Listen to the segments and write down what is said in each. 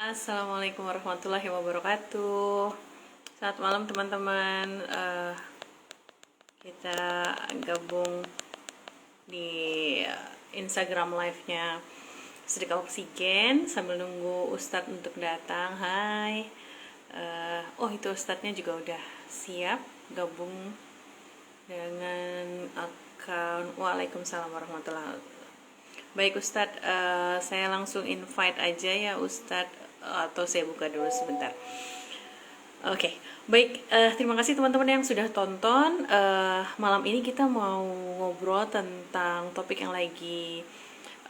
Assalamualaikum warahmatullahi wabarakatuh. Selamat malam teman-teman. Kita gabung di Instagram live-nya Sedekah Oksigen sambil nunggu Ustadz untuk datang. Hai. Oh itu Ustadznya juga udah siap gabung dengan akun. Waalaikumsalam warahmatullahi wabarakatuh. Baik Ustadz, saya langsung invite aja ya Ustadz, atau saya buka dulu sebentar. Oke, baik. Terima kasih teman-teman yang sudah tonton. Malam ini kita mau ngobrol tentang topik yang lagi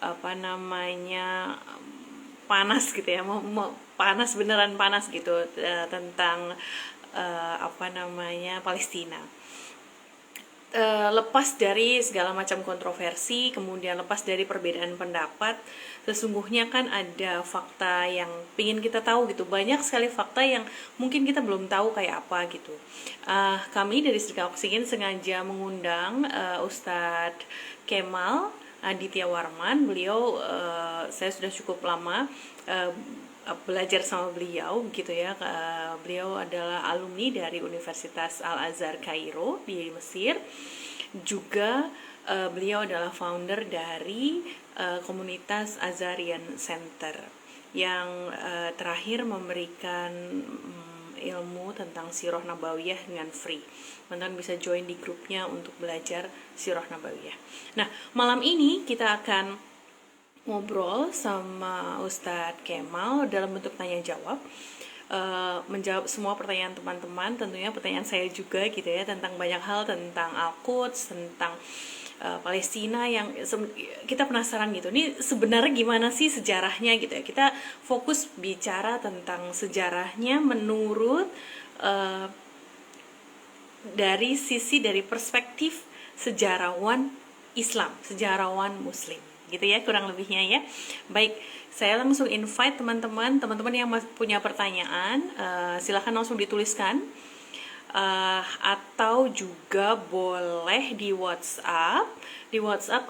apa namanya panas gitu ya, mau panas beneran panas gitu, tentang apa namanya Palestina. Lepas dari segala macam kontroversi, kemudian lepas dari perbedaan pendapat, sesungguhnya kan ada fakta yang ingin kita tahu gitu. Banyak sekali fakta yang mungkin kita belum tahu kayak apa gitu. Kami dari Sedekah Oksigen sengaja mengundang Ustadz Kemal Aditya Warman. Beliau saya sudah cukup lama belajar sama beliau gitu ya. Beliau adalah alumni dari Universitas Al-Azhar Kairo di Mesir. Juga beliau adalah founder dari komunitas Azharian Center yang terakhir memberikan ilmu tentang Sirah Nabawiyah dengan free. Teman-teman bisa join di grupnya untuk belajar Sirah Nabawiyah. Nah, malam ini kita akan ngobrol sama Ustadz Kemal dalam bentuk tanya jawab, menjawab semua pertanyaan teman-teman, tentunya pertanyaan saya juga gitu ya, tentang banyak hal, tentang Al-Quds, tentang Palestina yang kita penasaran gitu. Ini sebenarnya gimana sih sejarahnya gitu ya. Kita fokus bicara tentang sejarahnya menurut dari perspektif sejarawan Islam, sejarawan Muslim gitu ya, kurang lebihnya ya. Baik, saya langsung invite teman-teman yang punya pertanyaan, silahkan langsung dituliskan, atau juga boleh di WhatsApp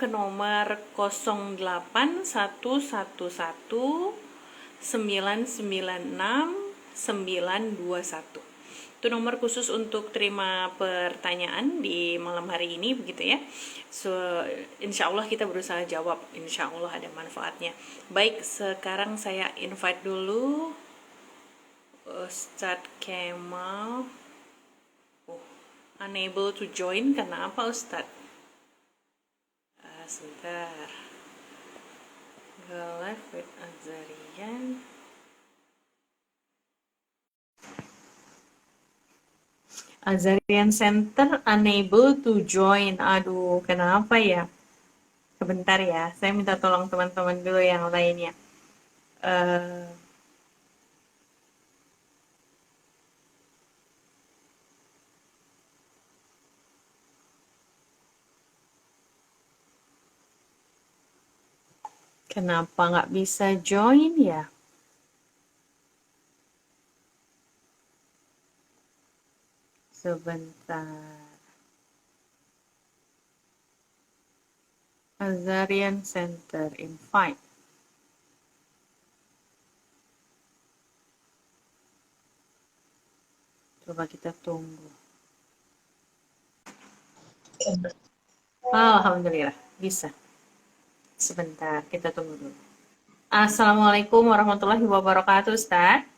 ke nomor 081191996921. Itu nomor khusus untuk terima pertanyaan di malam hari ini begitu ya. So, insya Allah kita berusaha jawab, insya Allah ada manfaatnya. Baik, sekarang saya invite dulu Ustadz Kemal. Unable to join, kenapa Ustadz? Sebentar. Go live with Azharian. Azharian Center unable to join. Aduh, kenapa ya? Sebentar ya, saya minta tolong teman-teman dulu yang lainnya. Kenapa nggak bisa join ya? Sebentar. Azharian Center invite. Coba kita tunggu. Alhamdulillah, bisa. Sebentar, kita tunggu dulu. Assalamualaikum warahmatullahi wabarakatuh, Ustaz.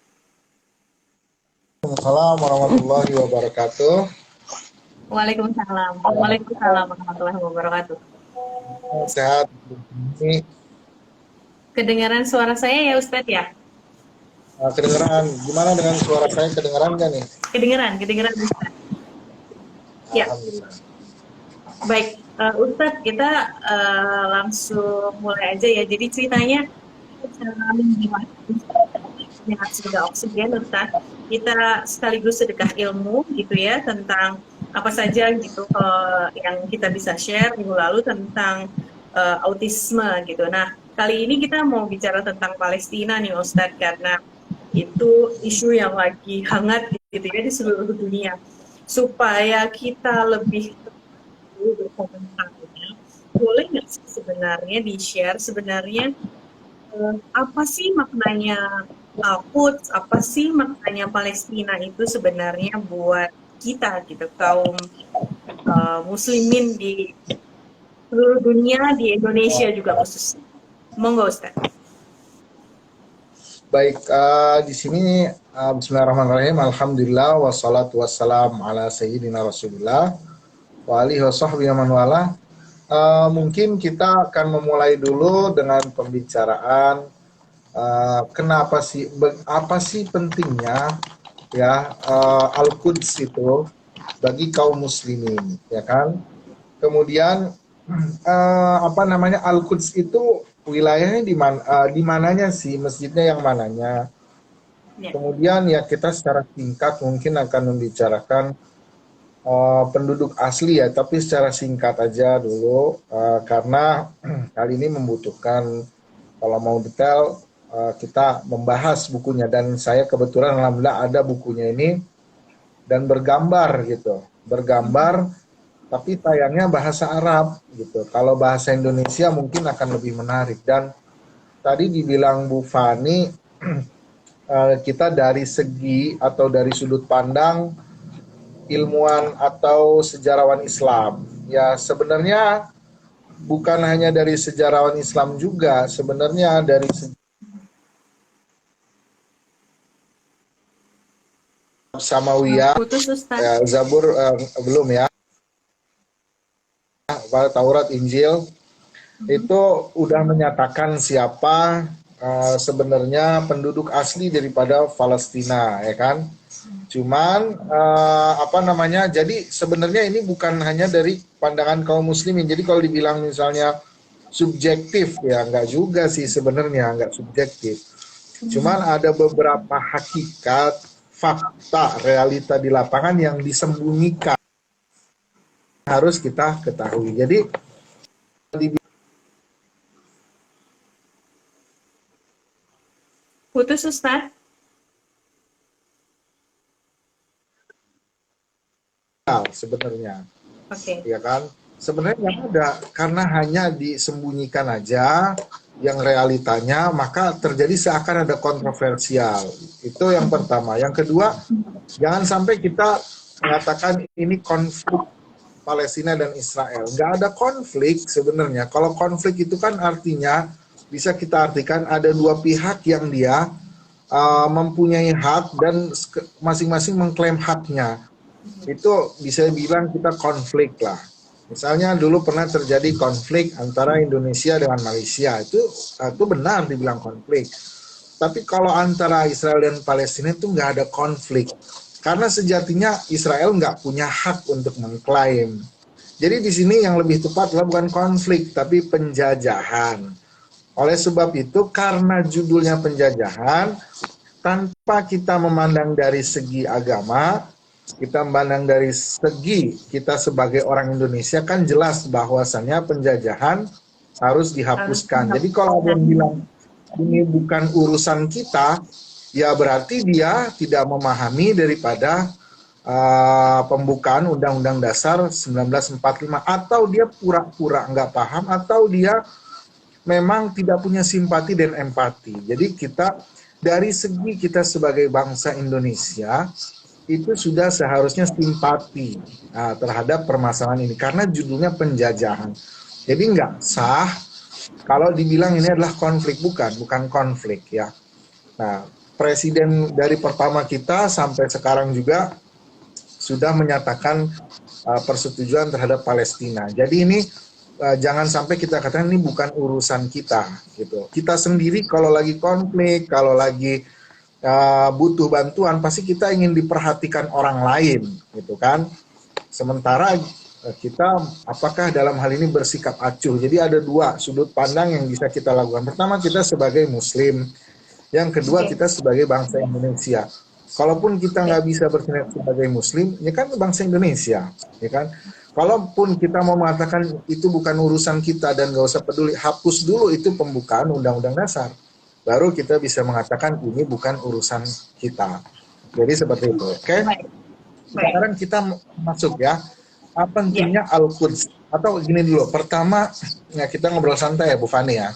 Waalaikumsalam warahmatullahi wabarakatuh. Waalaikumsalam. Waalaikumsalam warahmatullahi wabarakatuh. Sehat. Kedengaran suara saya ya, Ustaz ya? Kedengeran. Gimana dengan suara saya? Kedengeran nggak nih? Kedengeran, Ustaz. Ya. Alhamdulillah. Baik, Ustadz, kita langsung mulai aja ya. Jadi ceritanya dengan sedekah oksigen, Ustadz, kita sekaligus sedekah ilmu gitu ya, tentang apa saja gitu yang kita bisa share minggu lalu tentang autisme gitu. Nah, kali ini kita mau bicara tentang Palestina nih Ustadz, karena itu isu yang lagi hangat gitu ya di seluruh dunia. Supaya kita lebih berkomentarnya, boleh nggak sih sebenarnya di-share sebenarnya apa sih maknanya Quds, apa sih maknanya Palestina itu sebenarnya buat kita gitu, kaum muslimin di seluruh dunia, di Indonesia juga khususnya. Monggo Ustaz. Baik, di sini Bismillahirrahmanirrahim. Alhamdulillah wassalatu wassalam ala sayyidina Rasulillah wa alihi wa sahbihi man wala. Mungkin kita akan memulai dulu dengan pembicaraan kenapa sih apa sih pentingnya ya Al-Quds itu bagi kaum muslimin, ya kan? Kemudian apa namanya Al-Quds itu wilayahnya di mananya sih, masjidnya yang mananya. Ya. Kemudian ya kita secara singkat mungkin akan membicarakan penduduk asli ya, tapi secara singkat aja dulu karena kali ini membutuhkan kalau mau detail kita membahas bukunya dan saya kebetulan alhamdulillah ada bukunya ini dan bergambar gitu, bergambar tapi tayangnya bahasa Arab gitu. Kalau bahasa Indonesia mungkin akan lebih menarik dan tadi dibilang Bu Fani kita dari segi atau dari sudut pandang ilmuwan atau sejarawan Islam. Ya sebenarnya bukan hanya dari sejarawan Islam juga, sebenarnya dari Samawiyah, Putus Ustaz. Zabur belum ya, Taurat, Injil itu udah menyatakan siapa sebenarnya penduduk asli daripada Palestina, ya kan? Cuman apa namanya? Jadi sebenarnya ini bukan hanya dari pandangan kaum muslimin. Jadi kalau dibilang misalnya subjektif ya nggak juga sih sebenarnya, nggak subjektif. Cuman ada beberapa hakikat, fakta, realita di lapangan yang disembunyikan harus kita ketahui. Jadi Putus Ustaz. sebenarnya Oke. ya kan sebenarnya yang ada karena hanya disembunyikan aja yang realitanya maka terjadi seakan ada kontroversial. Itu yang pertama. Yang kedua, jangan sampai kita mengatakan ini konflik Palestina dan Israel. Nggak ada konflik sebenarnya. Kalau konflik itu kan artinya bisa kita artikan ada dua pihak yang dia mempunyai hak dan masing-masing mengklaim haknya. Itu bisa bilang kita konflik lah. Misalnya dulu pernah terjadi konflik antara Indonesia dengan Malaysia, itu benar dibilang konflik. Tapi kalau antara Israel dan Palestina itu nggak ada konflik, karena sejatinya Israel nggak punya hak untuk mengklaim. Jadi di sini yang lebih tepat adalah bukan konflik, tapi penjajahan. Oleh sebab itu, karena judulnya penjajahan, tanpa kita memandang dari segi agama, kita memandang dari segi kita sebagai orang Indonesia kan jelas bahwasannya penjajahan harus dihapuskan. Jadi kalau ada yang bilang ini bukan urusan kita, ya berarti dia tidak memahami daripada pembukaan Undang-Undang Dasar 1945 atau dia pura-pura nggak paham atau dia memang tidak punya simpati dan empati. Jadi kita dari segi kita sebagai bangsa Indonesia itu sudah seharusnya simpati terhadap permasalahan ini karena judulnya penjajahan. Jadi nggak sah kalau dibilang ini adalah konflik, bukan konflik ya. Nah, presiden dari pertama kita sampai sekarang juga sudah menyatakan persetujuan terhadap Palestina. Jadi ini jangan sampai kita katakan ini bukan urusan kita gitu. Kita sendiri kalau lagi konflik, kalau lagi butuh bantuan pasti kita ingin diperhatikan orang lain gitu kan. Sementara kita apakah dalam hal ini bersikap acuh. Jadi ada dua sudut pandang yang bisa kita lakukan. Pertama, kita sebagai muslim, yang kedua kita sebagai bangsa Indonesia. Kalaupun kita nggak bisa bertindak sebagai muslim, ya kan bangsa Indonesia, ya kan. Kalaupun kita mau mengatakan itu bukan urusan kita dan nggak usah peduli, hapus dulu itu pembukaan Undang-Undang Dasar. Baru kita bisa mengatakan ini bukan urusan kita. Jadi seperti itu, oke? Okay? Sekarang kita masuk ya. Apa pentingnya Al-Quds? Atau gini dulu, pertama ya kita ngobrol santai ya Bu Fani ya.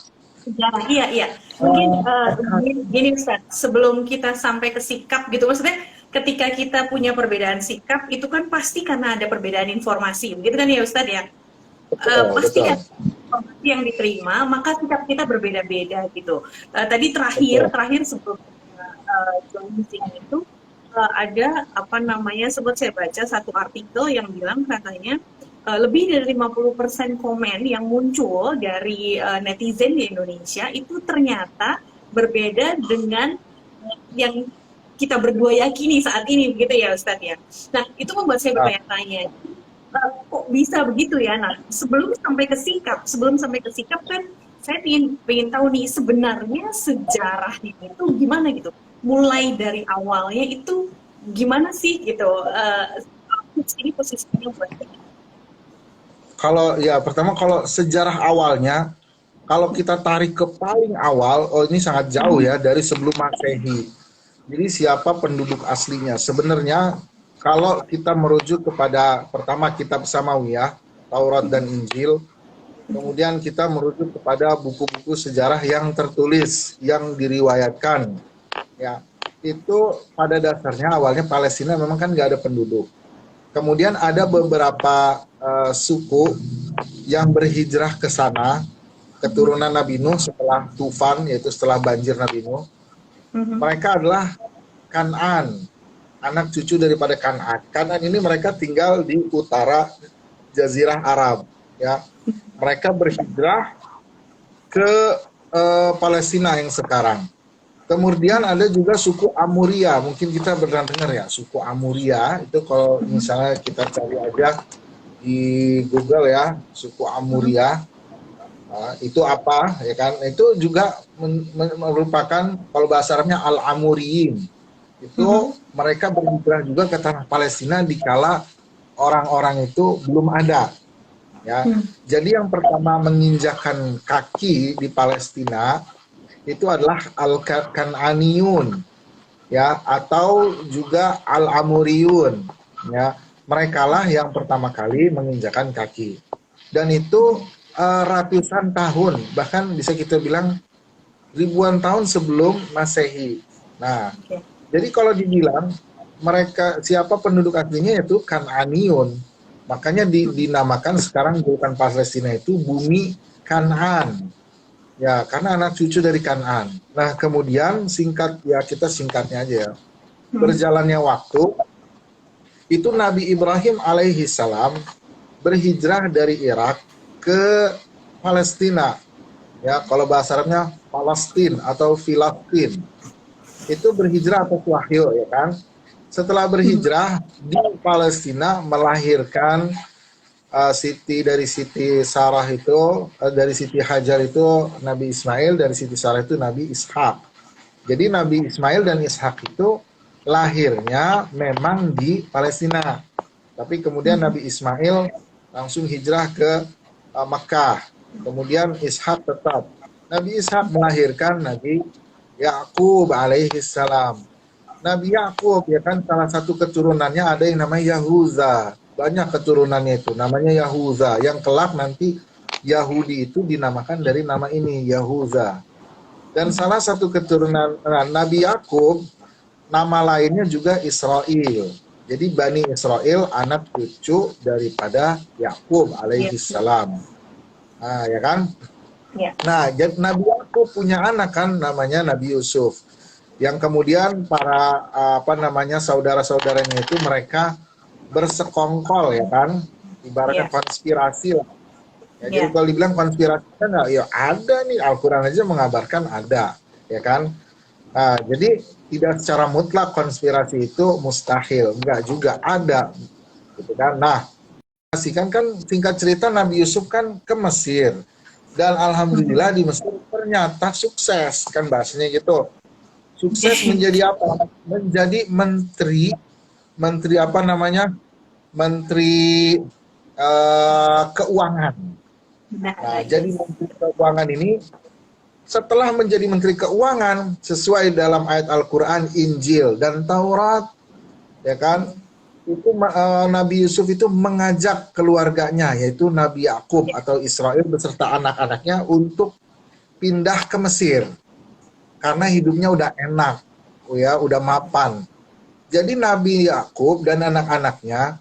sejarah. Iya, iya. Mungkin gini Ustaz, sebelum kita sampai ke sikap gitu, maksudnya ketika kita punya perbedaan sikap itu kan pasti karena ada perbedaan informasi, begitu kan ya Ustaz ya? Betul, Pasti betul, kan informasi yang diterima, maka sikap kita berbeda-beda gitu. Tadi betul. terakhir sebelum join sini itu ada apa namanya, sempat saya baca satu artikel yang bilang katanya lebih dari 50% komen yang muncul dari netizen di Indonesia itu ternyata berbeda dengan yang kita berdua yakini saat ini, begitu ya Ustadz ya. Nah, itu membuat saya Nah, bertanya-tanya, kok bisa begitu ya? Nah, sebelum sampai ke sikap kan saya ingin tahu nih sebenarnya sejarahnya itu gimana gitu. Mulai dari awalnya itu gimana sih gitu? Ini posisinya buat kalau ya pertama kalau sejarah awalnya, kalau kita tarik ke paling awal, oh ini sangat jauh ya dari sebelum Masehi. Jadi siapa penduduk aslinya? Sebenarnya kalau kita merujuk kepada pertama kitab Samawiyah, Taurat dan Injil, kemudian kita merujuk kepada buku-buku sejarah yang tertulis, yang diriwayatkan, ya itu pada dasarnya awalnya Palestina memang kan nggak ada penduduk. Kemudian ada beberapa suku yang berhijrah ke sana, keturunan Nabi Nuh setelah tufan, yaitu setelah banjir Nabi Nuh. Mereka adalah Kan'an, anak cucu daripada Kan'an. Kan'an ini mereka tinggal di utara Jazirah Arab. Ya, mereka berhijrah ke Palestina yang sekarang. Kemudian ada juga suku Amuria, mungkin kita pernah dengar ya, suku Amuria itu kalau misalnya kita cari aja di Google ya, suku Amuria. Itu apa ya kan, itu juga merupakan kalau bahasa Arabnya Al-Amuriyin, itu mereka berhijrah juga ke tanah Palestina dikala orang-orang itu belum ada ya. Jadi yang pertama menginjakan kaki di Palestina itu adalah Al-Kan'aniyun ya, atau juga Al-Amuriyun ya. Mereka lah yang pertama kali menginjakan kaki, dan itu ratusan tahun, bahkan bisa kita bilang ribuan tahun sebelum Masehi. Nah, jadi kalau dibilang mereka siapa penduduk aslinya, yaitu Kan'aniyun. Makanya dinamakan sekarang bukan Palestina itu bumi Kan'an. Ya, karena anak cucu dari Kan'an. Nah, kemudian singkat ya, kita singkatnya aja ya. Berjalannya waktu, itu Nabi Ibrahim alaihi salam berhijrah dari Irak ke Palestina. Ya, kalau bahasa Arabnya Palestin atau Filastin. Itu berhijrah atau wahyu ya kan. Setelah berhijrah di Palestina melahirkan dari Siti Sarah itu, dari Siti Hajar itu Nabi Ismail, dari Siti Sarah itu Nabi Ishak. Jadi Nabi Ismail dan Ishak itu lahirnya memang di Palestina. Tapi kemudian Nabi Ismail langsung hijrah ke Makkah. Kemudian Ishak tetap. Nabi Ishak melahirkan Nabi Yakub alaihi salam. Nabi Yakub ya kan, salah satu keturunannya ada yang namanya Yahuza. Banyak keturunannya itu namanya Yahuza, yang kelak nanti Yahudi itu dinamakan dari nama ini, Yahuza. Dan salah satu keturunan Nabi Yakub, nama lainnya juga Israel. Jadi Bani Israel anak cucu daripada Yakub alaihi salam. Nah, ya kan? ya. Nah, Nabi Yakub punya anak kan namanya Nabi Yusuf. Yang kemudian para saudara-saudaranya itu mereka bersekongkol ya kan, ibaratnya konspirasi lah. Ya, jadi kalau dibilang konspirasi kan ya ada nih, Al-Quran aja mengabarkan ada, ya kan. Nah, jadi tidak secara mutlak konspirasi itu mustahil, enggak juga ada, gitu kan. Nah, kan singkat cerita Nabi Yusuf kan ke Mesir, dan alhamdulillah di Mesir ternyata sukses, kan bahasanya gitu. Sukses menjadi apa? Menjadi menteri apa namanya? Menteri keuangan. Nah, jadi menteri keuangan ini setelah menjadi menteri keuangan sesuai dalam ayat Al-Qur'an, Injil dan Taurat, ya kan? Itu Nabi Yusuf itu mengajak keluarganya, yaitu Nabi Yakub atau Israel beserta anak-anaknya untuk pindah ke Mesir karena hidupnya udah enak, ya, udah mapan. Jadi Nabi Yakub dan anak-anaknya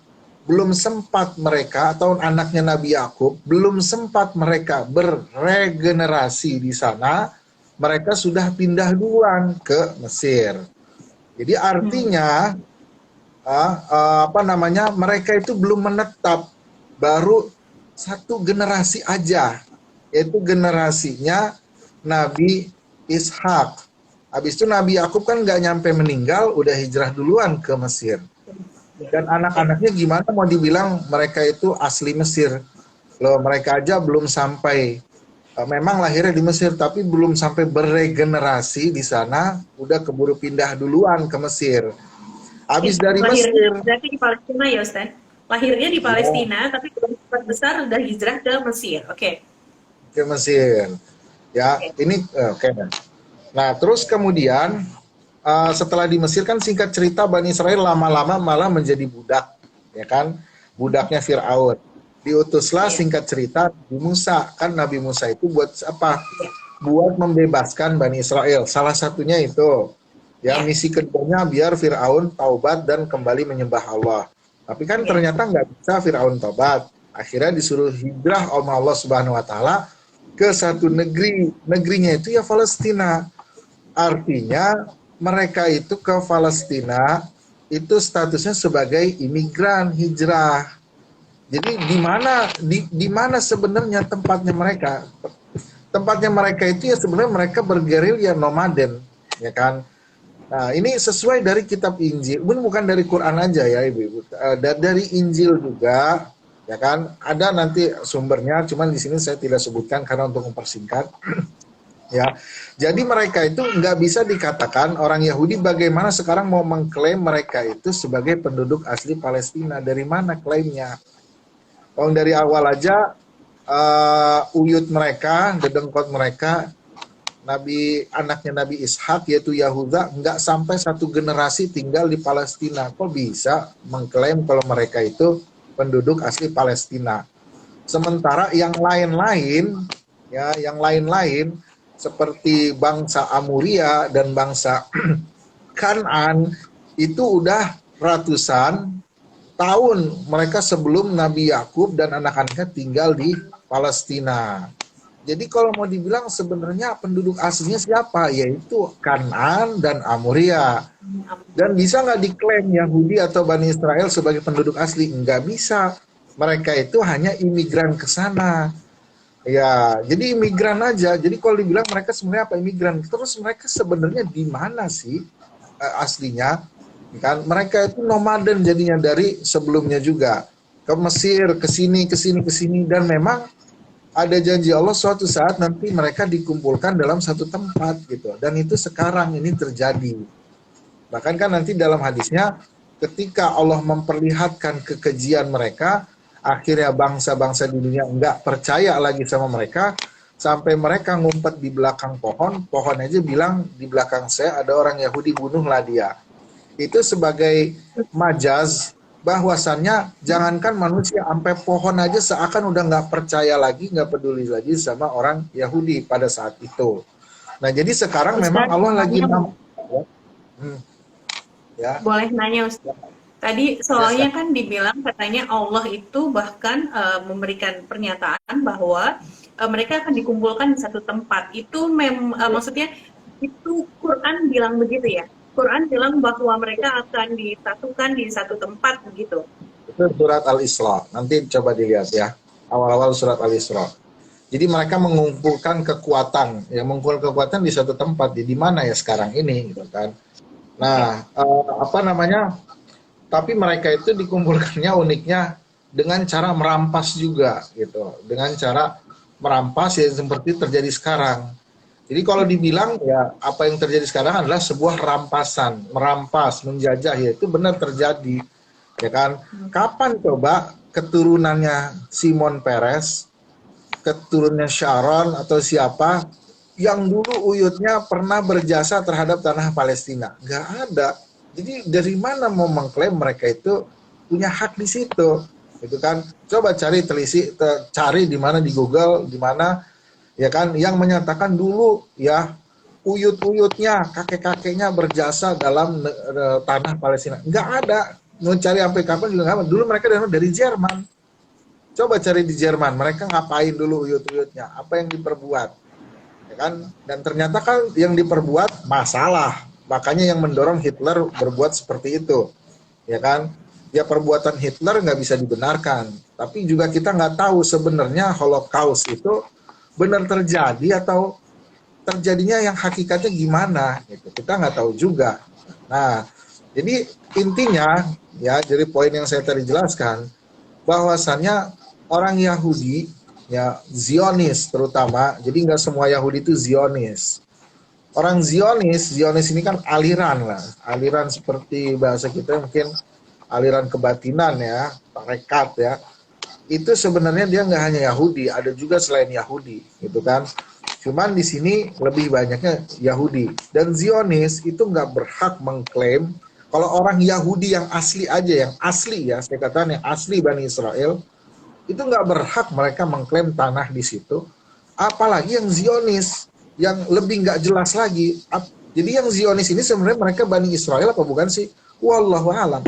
belum sempat mereka atau anaknya Nabi Yakub belum sempat mereka beregenerasi di sana, mereka sudah pindah duluan ke Mesir. Jadi artinya apa namanya, mereka itu belum menetap, baru satu generasi aja, yaitu generasinya Nabi Ishak. Habis itu Nabi Yakub kan nggak nyampe meninggal, udah hijrah duluan ke Mesir. Dan anak-anaknya gimana mau dibilang mereka itu asli Mesir? Loh, mereka aja belum sampai, memang lahirnya di Mesir, tapi belum sampai beregenerasi di sana, udah keburu pindah duluan ke Mesir. Habis dari Lahirnya Mesir, berarti di Palestina ya Ustaz? Lahirnya di ya, Palestina, tapi ketika besar udah hijrah ke Mesir. Oke. ke Mesir. Ya, Oke. ini oke. Nah, terus kemudian setelah di Mesir kan singkat cerita Bani Israel lama-lama malah menjadi budak, ya kan? Budaknya Firaun. Diutuslah Iya. singkat cerita Nabi Musa. Kan Nabi Musa itu buat apa? Iya. Buat membebaskan Bani Israel. Salah satunya itu. Ya, Iya. misi keduanya biar Firaun taubat dan kembali menyembah Allah. Tapi kan Iya. ternyata nggak bisa Firaun taubat. Akhirnya disuruh hijrah oleh Allah Subhanahu wa taala ke satu negeri. Negerinya itu ya Palestina. Artinya mereka itu ke Palestina itu statusnya sebagai imigran hijrah. Jadi di mana sebenarnya tempatnya mereka? Tempatnya mereka itu ya sebenarnya mereka bergerilya nomaden, ya kan? Nah, ini sesuai dari kitab Injil, bukan dari Quran aja ya Ibu. Dari Injil juga, ya kan? Ada nanti sumbernya, cuman di sini saya tidak sebutkan karena untuk mempersingkat. Ya, jadi mereka itu nggak bisa dikatakan orang Yahudi bagaimana sekarang mau mengklaim mereka itu sebagai penduduk asli Palestina. Dari mana klaimnya? Kalau dari awal aja uyut mereka, dedengkot mereka, anaknya Nabi Ishak yaitu Yahuda nggak sampai satu generasi tinggal di Palestina. Kok bisa mengklaim kalau mereka itu penduduk asli Palestina? Sementara yang lain-lain, ya, yang lain-lain seperti bangsa Amuria dan bangsa Kanan itu udah ratusan tahun mereka sebelum Nabi Yakub dan anak-anaknya tinggal di Palestina. Jadi kalau mau dibilang sebenarnya penduduk aslinya siapa? Yaitu Kanan dan Amuria. Dan bisa nggak diklaim Yahudi atau Bani Israel sebagai penduduk asli? Nggak bisa. Mereka itu hanya imigran ke sana. Ya, jadi imigran aja. Jadi kalau dibilang mereka sebenarnya apa imigran? Terus mereka sebenarnya di mana sih aslinya? Kan mereka itu nomaden jadinya dari sebelumnya juga ke Mesir, ke sini, ke sini, ke sini, dan memang ada janji Allah suatu saat nanti mereka dikumpulkan dalam satu tempat gitu. Dan itu sekarang ini terjadi. Bahkan kan nanti dalam hadisnya ketika Allah memperlihatkan kekejian mereka, akhirnya bangsa-bangsa di dunia nggak percaya lagi sama mereka, sampai mereka ngumpet di belakang pohon, pohon aja bilang di belakang saya ada orang Yahudi, bunuhlah dia. Itu sebagai majaz bahwasannya jangankan manusia, sampai pohon aja seakan udah nggak percaya lagi, nggak peduli lagi sama orang Yahudi pada saat itu. Nah jadi sekarang memang Ustaz, Allah lagi ya. boleh nanya Ustaz? Tadi Yes, soalnya kan dibilang katanya Allah itu bahkan memberikan pernyataan bahwa mereka akan dikumpulkan di satu tempat. Itu maksudnya itu Quran bilang begitu ya? Quran bilang bahwa mereka akan disatukan di satu tempat begitu. itu surat Al-Isra. Nanti coba dilihat ya. Awal-awal surat Al-Isra. Jadi mereka mengumpulkan kekuatan, ya mengumpulkan kekuatan di satu tempat. Di mana ya sekarang ini, gitu kan? Nah, apa namanya? Tapi mereka itu dikumpulkannya uniknya dengan cara merampas juga, gitu. Dengan cara merampas ya seperti terjadi sekarang. Jadi kalau dibilang ya apa yang terjadi sekarang adalah sebuah rampasan, merampas, menjajah, ya itu benar terjadi, ya kan? Kapan coba keturunannya Simon Peres, keturunannya Sharon atau siapa yang dulu uyutnya pernah berjasa terhadap tanah Palestina? Nggak ada. Jadi dari mana mau mengklaim mereka itu punya hak di situ, gitu kan? Coba cari telisik, cari di mana di Google, di mana ya kan, yang menyatakan dulu ya uyut-uyutnya, kakek-kakeknya berjasa dalam tanah Palestina. Nggak ada. Mau cari sampai kapan juga nggak ada. Dulu mereka dari Jerman. Coba cari di Jerman, mereka ngapain dulu uyut-uyutnya, apa yang diperbuat, ya kan? Dan ternyata kan yang diperbuat masalah, makanya yang mendorong Hitler berbuat seperti itu, ya kan? Ya perbuatan Hitler nggak bisa dibenarkan, tapi juga kita nggak tahu sebenarnya Holocaust itu benar terjadi atau terjadinya yang hakikatnya gimana, gitu. Kita nggak tahu juga. Nah, jadi intinya ya, dari poin yang saya tadi jelaskan, bahwasannya orang Yahudi ya Zionis terutama, jadi nggak semua Yahudi itu Zionis. Orang Zionis ini kan aliran lah, aliran seperti bahasa kita mungkin aliran kebatinan ya, tarekat ya. Itu sebenarnya dia nggak hanya Yahudi, ada juga selain Yahudi, gitu kan. Cuman di sini lebih banyaknya Yahudi. Dan Zionis itu nggak berhak mengklaim, kalau orang Yahudi yang asli aja, yang asli ya, saya katakan yang asli Bani Israel, itu nggak berhak mereka mengklaim tanah di situ. Apalagi yang Zionis, yang lebih nggak jelas lagi. Jadi yang Zionis ini sebenarnya mereka Bani Israel apa bukan sih? Wallahu alam,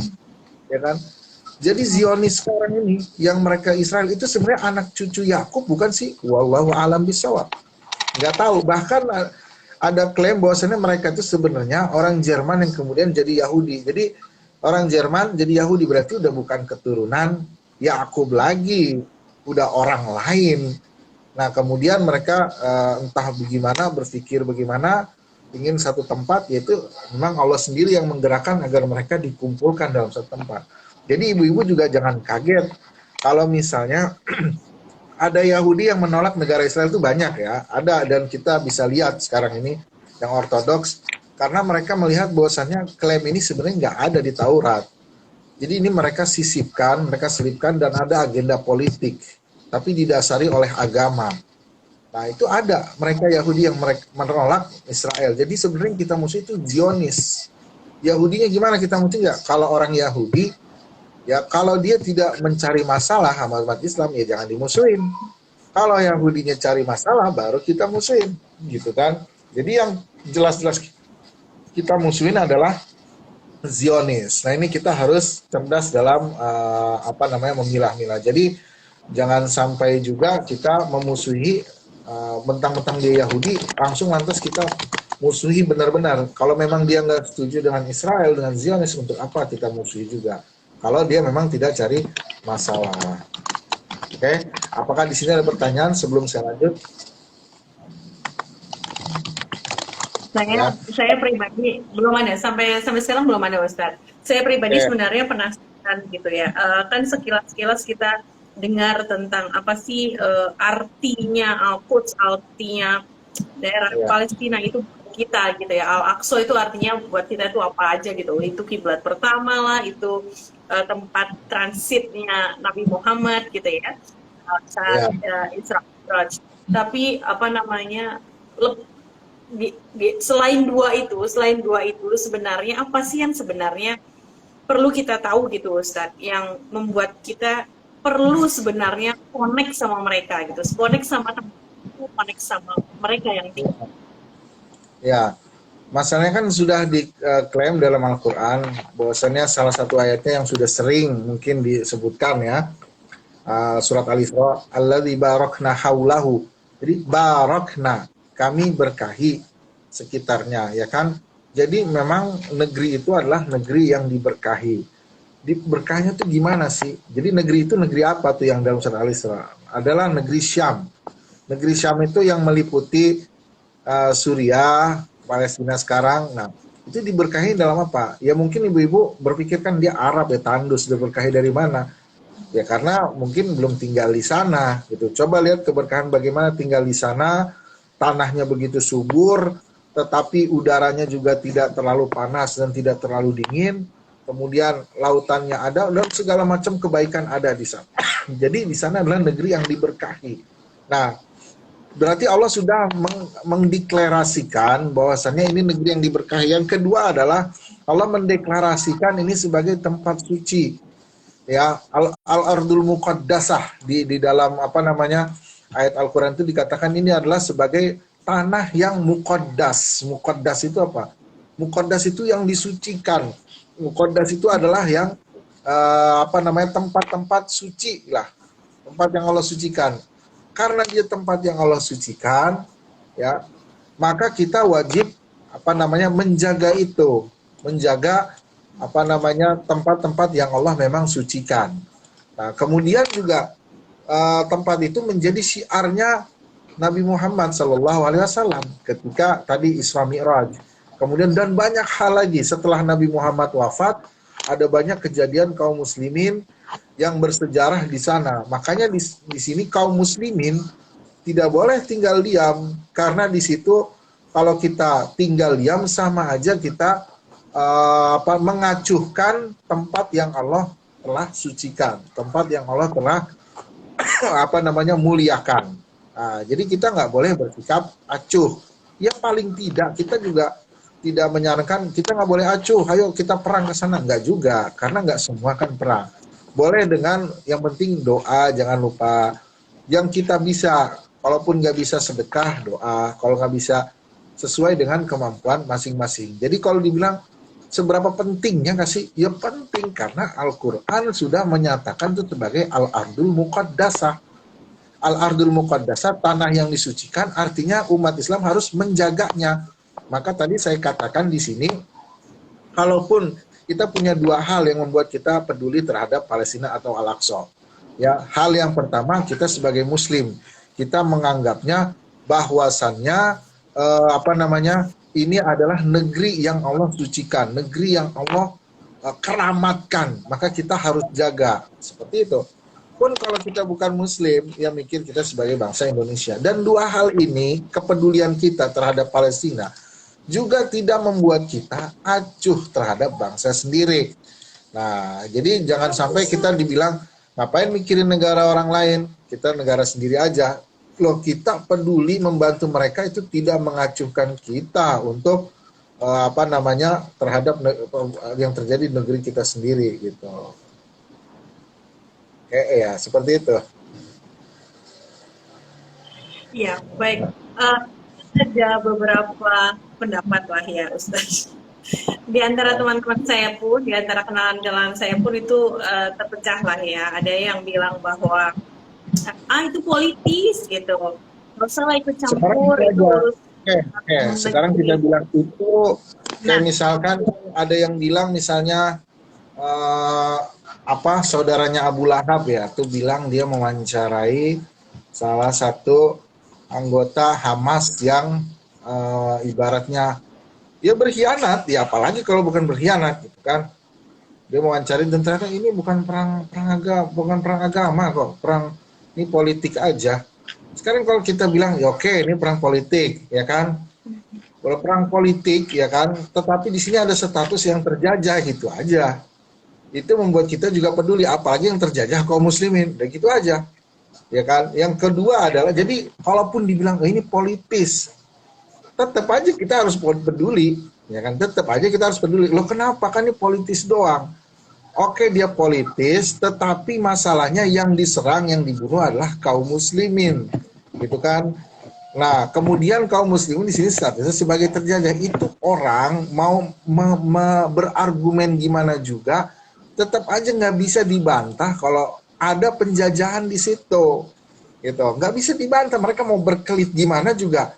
ya kan? Jadi Zionis sekarang ini, yang mereka Israel itu sebenarnya anak cucu Yakub bukan sih? Wallahu alam bisawab. Nggak tahu. Bahkan ada klaim bahwasannya mereka itu sebenarnya orang Jerman yang kemudian jadi Yahudi. Jadi orang Jerman jadi Yahudi berarti udah bukan keturunan Yakub lagi, udah orang lain. Nah kemudian mereka entah bagaimana berpikir bagaimana ingin satu tempat, yaitu memang Allah sendiri yang menggerakkan agar mereka dikumpulkan dalam satu tempat. Jadi ibu-ibu juga jangan kaget kalau misalnya ada Yahudi yang menolak negara Israel itu banyak ya, ada, dan kita bisa lihat sekarang ini yang ortodoks, karena mereka melihat bahwasannya klaim ini sebenarnya nggak ada di Taurat. Jadi ini mereka sisipkan, mereka selipkan, dan ada agenda politik, tapi didasari oleh agama. Nah itu ada mereka Yahudi yang menolak Israel. Jadi sebenarnya kita musuh itu Zionis. Yahudinya gimana kita musuh ya? Kalau orang Yahudi, ya kalau dia tidak mencari masalah sama umat Islam, ya jangan dimusuhin. Kalau Yahudinya cari masalah, baru kita musuhin, gitu kan? Jadi yang jelas-jelas kita musuhin adalah Zionis. Nah ini kita harus cerdas dalam memilah-milah. Jadi jangan sampai juga kita memusuhi mentang-mentang dia Yahudi, langsung lantas kita musuhi benar-benar. Kalau memang dia nggak setuju dengan Israel, dengan Zionis, untuk apa kita musuhi juga? Kalau dia memang tidak cari masalah. Oke, apakah di sini ada pertanyaan sebelum saya lanjut? Saya pribadi belum ada, sampai sekarang belum ada, Ustadz. Saya pribadi sebenarnya penasaran gitu ya. Kan sekilas kita dengar tentang apa sih artinya Al-Quds, artinya daerah Palestina itu kita gitu ya. Al-Aqsa itu artinya buat kita itu apa aja gitu. Itu kiblat pertama lah, itu tempat transitnya Nabi Muhammad gitu ya. Saat Isra Mi'raj. Tapi apa namanya, selain dua itu sebenarnya apa sih yang sebenarnya perlu kita tahu gitu Ustadz, yang membuat kita perlu sebenarnya connect sama mereka gitu, connect sama mereka yang tinggal. Ya, masalahnya kan sudah diklaim dalam Al-Quran bahwasannya salah satu ayatnya yang sudah sering mungkin disebutkan ya, surat Al-Isra, alladzi barakna haulahu. Jadi barakna, kami berkahi sekitarnya, ya kan? Jadi memang negeri itu adalah negeri yang diberkahi. Berkahnya itu gimana sih? Jadi negeri itu negeri apa tuh yang dalam surat Al-Isra? Adalah negeri Syam. Negeri Syam itu yang meliputi Suriah, Palestina sekarang. Nah, itu diberkahi dalam apa? Ya mungkin ibu-ibu berpikirkan dia Arab ya, tandus, diberkahi dari mana? Ya karena mungkin belum tinggal di sana gitu. Coba lihat keberkahan bagaimana tinggal di sana, tanahnya begitu subur, tetapi udaranya juga tidak terlalu panas dan tidak terlalu dingin. Kemudian lautannya ada, dan segala macam kebaikan ada di sana. Jadi di sana adalah negeri yang diberkahi. Nah, berarti Allah sudah mendeklarasikan bahwasannya ini negeri yang diberkahi. Yang kedua adalah Allah mendeklarasikan ini sebagai tempat suci. Ya, al-ardul muqaddasah di dalam ayat Al-Quran itu dikatakan ini adalah sebagai tanah yang muqaddas. Muqaddas itu apa? Muqaddas itu yang disucikan. Muqaddas itu adalah yang apa namanya, tempat-tempat suci lah, tempat yang Allah sucikan. Karena dia tempat yang Allah sucikan, ya, maka kita wajib apa namanya menjaga itu, menjaga apa namanya tempat-tempat yang Allah memang sucikan. Nah, kemudian juga tempat itu menjadi syiarnya Nabi Muhammad SAW ketika tadi Isra Mi'raj. Kemudian dan banyak hal lagi setelah Nabi Muhammad wafat, ada banyak kejadian kaum muslimin yang bersejarah di sana. Makanya di sini kaum muslimin tidak boleh tinggal diam, karena di situ kalau kita tinggal diam sama aja kita mengacuhkan tempat yang Allah telah sucikan, tempat yang Allah telah apa namanya muliakan. Nah, jadi kita nggak boleh bersikap acuh. Ya paling tidak kita juga tidak menyarankan kita nggak boleh acuh, ayo kita perang ke sana, nggak juga, karena nggak semua kan perang. Boleh dengan yang penting doa, jangan lupa. Yang kita bisa, kalaupun nggak bisa sedekah, doa. Kalau nggak bisa, sesuai dengan kemampuan masing-masing. Jadi kalau dibilang seberapa pentingnya kasih, ya penting karena Al-Quran sudah menyatakan itu sebagai Al-Ardul Muqaddasah. Al-Ardul Muqaddasah, tanah yang disucikan, artinya umat Islam harus menjaganya. Maka tadi saya katakan di sini, kalaupun kita punya dua hal yang membuat kita peduli terhadap Palestina atau Al-Aqsa. Ya, hal yang pertama, kita sebagai Muslim, kita menganggapnya bahwasannya apa namanya, ini adalah negeri yang Allah sucikan, negeri yang Allah keramatkan, maka kita harus jaga. Seperti itu. Pun kalau kita bukan Muslim, ya mikir kita sebagai bangsa Indonesia. Dan dua hal ini, kepedulian kita terhadap Palestina, juga tidak membuat kita acuh terhadap bangsa sendiri. Nah, jadi jangan sampai kita dibilang, ngapain mikirin negara orang lain, kita negara sendiri aja. Loh, kita peduli membantu mereka itu tidak mengacuhkan kita untuk apa namanya terhadap yang terjadi di negeri kita sendiri gitu. Ya, seperti itu. Ya, baik. Ada beberapa pendapat lah ya, Ustaz. Di antara teman-teman saya pun, di antara kenalan-kenalan saya pun itu terpecah lah ya. Ada yang bilang bahwa itu politis gitu, nggak usah lah ikut campur itu. Sekarang kita bilang itu, kayak misalkan ada yang bilang misalnya apa saudaranya Abu Lahab ya, tuh bilang dia mewawancarai salah satu anggota Hamas yang ibaratnya dia berkhianat, ya apalagi kalau bukan berkhianat gitu kan. Dia mewawancari dan ternyata ini bukan perang agama kok, perang ini politik aja. Sekarang kalau kita bilang ya oke, ini perang politik ya kan. Kalau perang politik ya kan, tetapi di sini ada status yang terjajah gitu aja. Itu membuat kita juga peduli, apalagi yang terjajah kaum muslimin, dan gitu aja. Ya kan? Yang kedua adalah, jadi kalaupun dibilang ini politis, tetap aja kita harus peduli, ya kan? Tetap aja kita harus peduli. Loh kenapa? Kan ini politis doang. Oke, dia politis, tetapi masalahnya yang diserang, yang dibunuh adalah kaum muslimin, gitu kan? Nah, kemudian kaum muslimin di sini statusnya sebagai terjajah. Itu orang mau berargumen gimana juga, tetap aja nggak bisa dibantah kalau ada penjajahan di situ, gitu. Nggak bisa dibantah. Mereka mau berkelit gimana juga.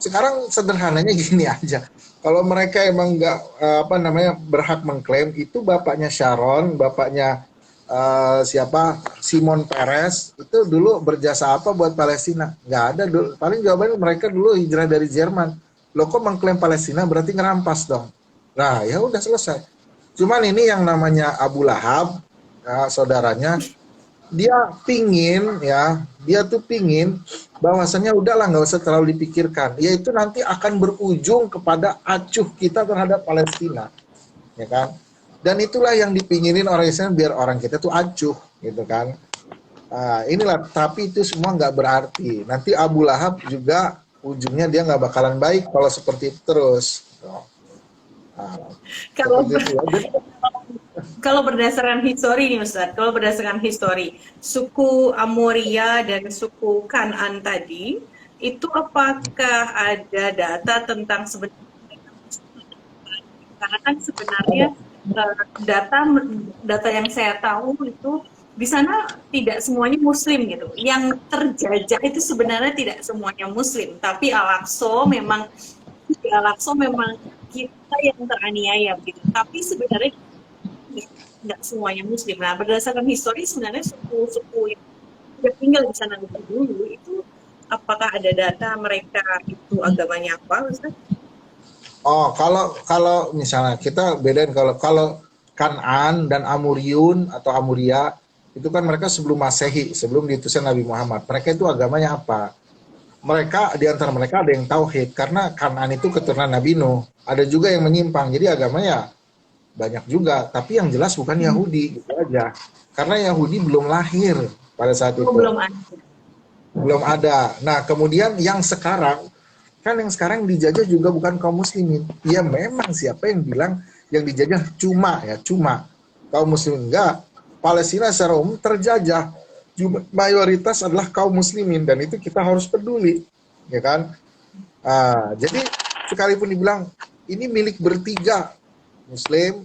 Sekarang sederhananya gini aja, kalau mereka emang nggak apa namanya berhak mengklaim, itu bapaknya Sharon, bapaknya siapa, Simon Peres, itu dulu berjasa apa buat Palestina? Nggak ada. Paling jawabannya mereka dulu hijrah dari Jerman. Lo kok mengklaim Palestina berarti ngerampas dong. Nah ya udah selesai. Cuman ini yang namanya Abu Lahab, ya, saudaranya, dia tuh pingin bahwasannya udahlah nggak usah terlalu dipikirkan, yaitu nanti akan berujung kepada acuh kita terhadap Palestina, ya kan? Dan itulah yang dipinginin orang Islam, biar orang kita tuh acuh, gitu kan? Nah, inilah, tapi itu semua nggak berarti. Nanti Abu Lahab juga ujungnya dia nggak bakalan baik kalau seperti itu terus. Nah, Kalau seperti itu. Kalau berdasarkan histori nih Ustadz, kalau berdasarkan histori, suku Amoria dan suku Kan'an tadi, itu apakah ada data tentang sebenarnya, karena kan sebenarnya Ada. data data yang saya tahu itu di sana tidak semuanya Muslim gitu. Yang terjajah itu sebenarnya tidak semuanya Muslim, tapi Al-Aqsa memang kita yang teraniaya gitu. Tapi sebenarnya nggak semuanya Muslim. Nah, berdasarkan histori sebenarnya suku-suku yang sudah tinggal di sana lebih dulu itu apakah ada data mereka itu agamanya apa, Ustaz? Oh, kalau kalau misalnya kita bedain kalau kalau Kan'an dan Amuriun atau Amuria itu kan mereka sebelum Masehi, sebelum diutusnya Nabi Muhammad. Mereka itu agamanya apa? Mereka di antara mereka ada yang tauhid karena Kan'an itu keturunan Nabi Nuh. Ada juga yang menyimpang. Jadi agamanya banyak juga, tapi yang jelas bukan Yahudi gitu aja. Karena Yahudi belum lahir pada saat Oh, itu. belum ada. Belum ada. Nah, kemudian yang sekarang, kan yang sekarang dijajah juga bukan kaum muslimin. Ya memang siapa yang bilang yang dijajah cuma kaum muslimin. Enggak. Palestina secara umum terjajah. Mayoritas adalah kaum muslimin dan itu kita harus peduli, ya kan? Jadi sekalipun dibilang ini milik bertiga, Muslim,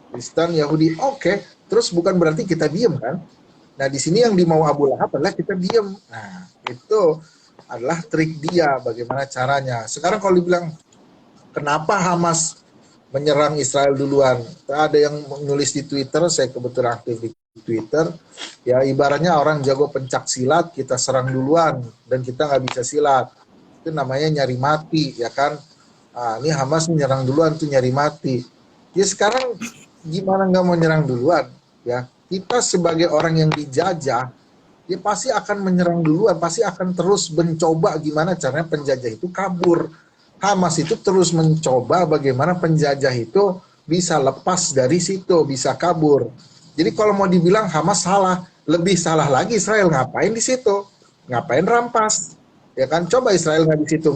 Kristen, Yahudi, oke. Terus bukan berarti kita diem kan? Nah, di sini yang dimau Abu Lahab adalah kita diem. Nah, itu adalah trik dia bagaimana caranya. Sekarang kalau dibilang kenapa Hamas menyerang Israel duluan? Ada yang menulis di Twitter, saya kebetulan aktif di Twitter, ya ibaratnya orang jago pencak silat, kita serang duluan dan kita nggak bisa silat. Itu namanya nyari mati, ya kan? Ini Hamas menyerang duluan tuh nyari mati. Ya sekarang gimana nggak mau nyerang duluan? Ya kita sebagai orang yang dijajah, dia pasti akan menyerang duluan, pasti akan terus mencoba gimana caranya penjajah itu kabur. Hamas itu terus mencoba bagaimana penjajah itu bisa lepas dari situ, bisa kabur. Jadi kalau mau dibilang Hamas salah, lebih salah lagi Israel ngapain di situ, ngapain rampas, ya kan? Coba Israel nggak di situ,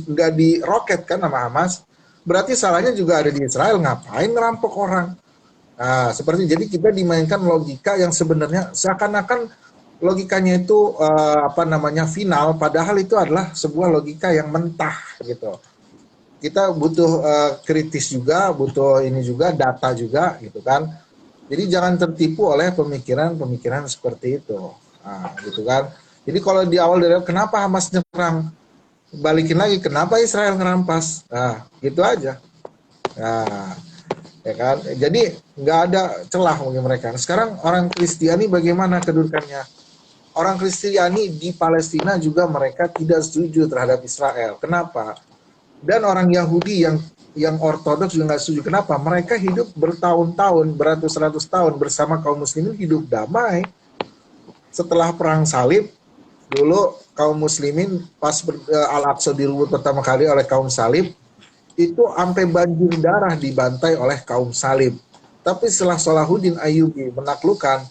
nggak di roket kan sama Hamas, berarti salahnya juga ada di Israel, ngapain ngerampok orang. Nah, seperti jadi kita dimainkan logika yang sebenarnya seakan-akan logikanya itu apa namanya final, padahal itu adalah sebuah logika yang mentah gitu. Kita butuh kritis juga, butuh ini juga data juga gitu kan. Jadi jangan tertipu oleh pemikiran-pemikiran seperti itu. Gitu kan. Jadi kalau di awal dari kenapa Hamas nyerang, balikin lagi kenapa Israel ngerampas. Nah, gitu aja. Nah, ya kan. Jadi nggak ada celah bagi mereka. Sekarang orang Kristiani bagaimana kedudukannya? Orang Kristiani di Palestina juga mereka tidak setuju terhadap Israel. Kenapa? Dan orang Yahudi yang ortodoks juga nggak setuju. Kenapa? Mereka hidup bertahun-tahun, beratus-ratus tahun bersama kaum muslimin hidup damai. Setelah perang salib, dulu kaum muslimin pas Al-Aqsa direbut pertama kali oleh kaum salib, itu sampai banjir darah dibantai oleh kaum salib. Tapi setelah Salahuddin Ayyubi menaklukkan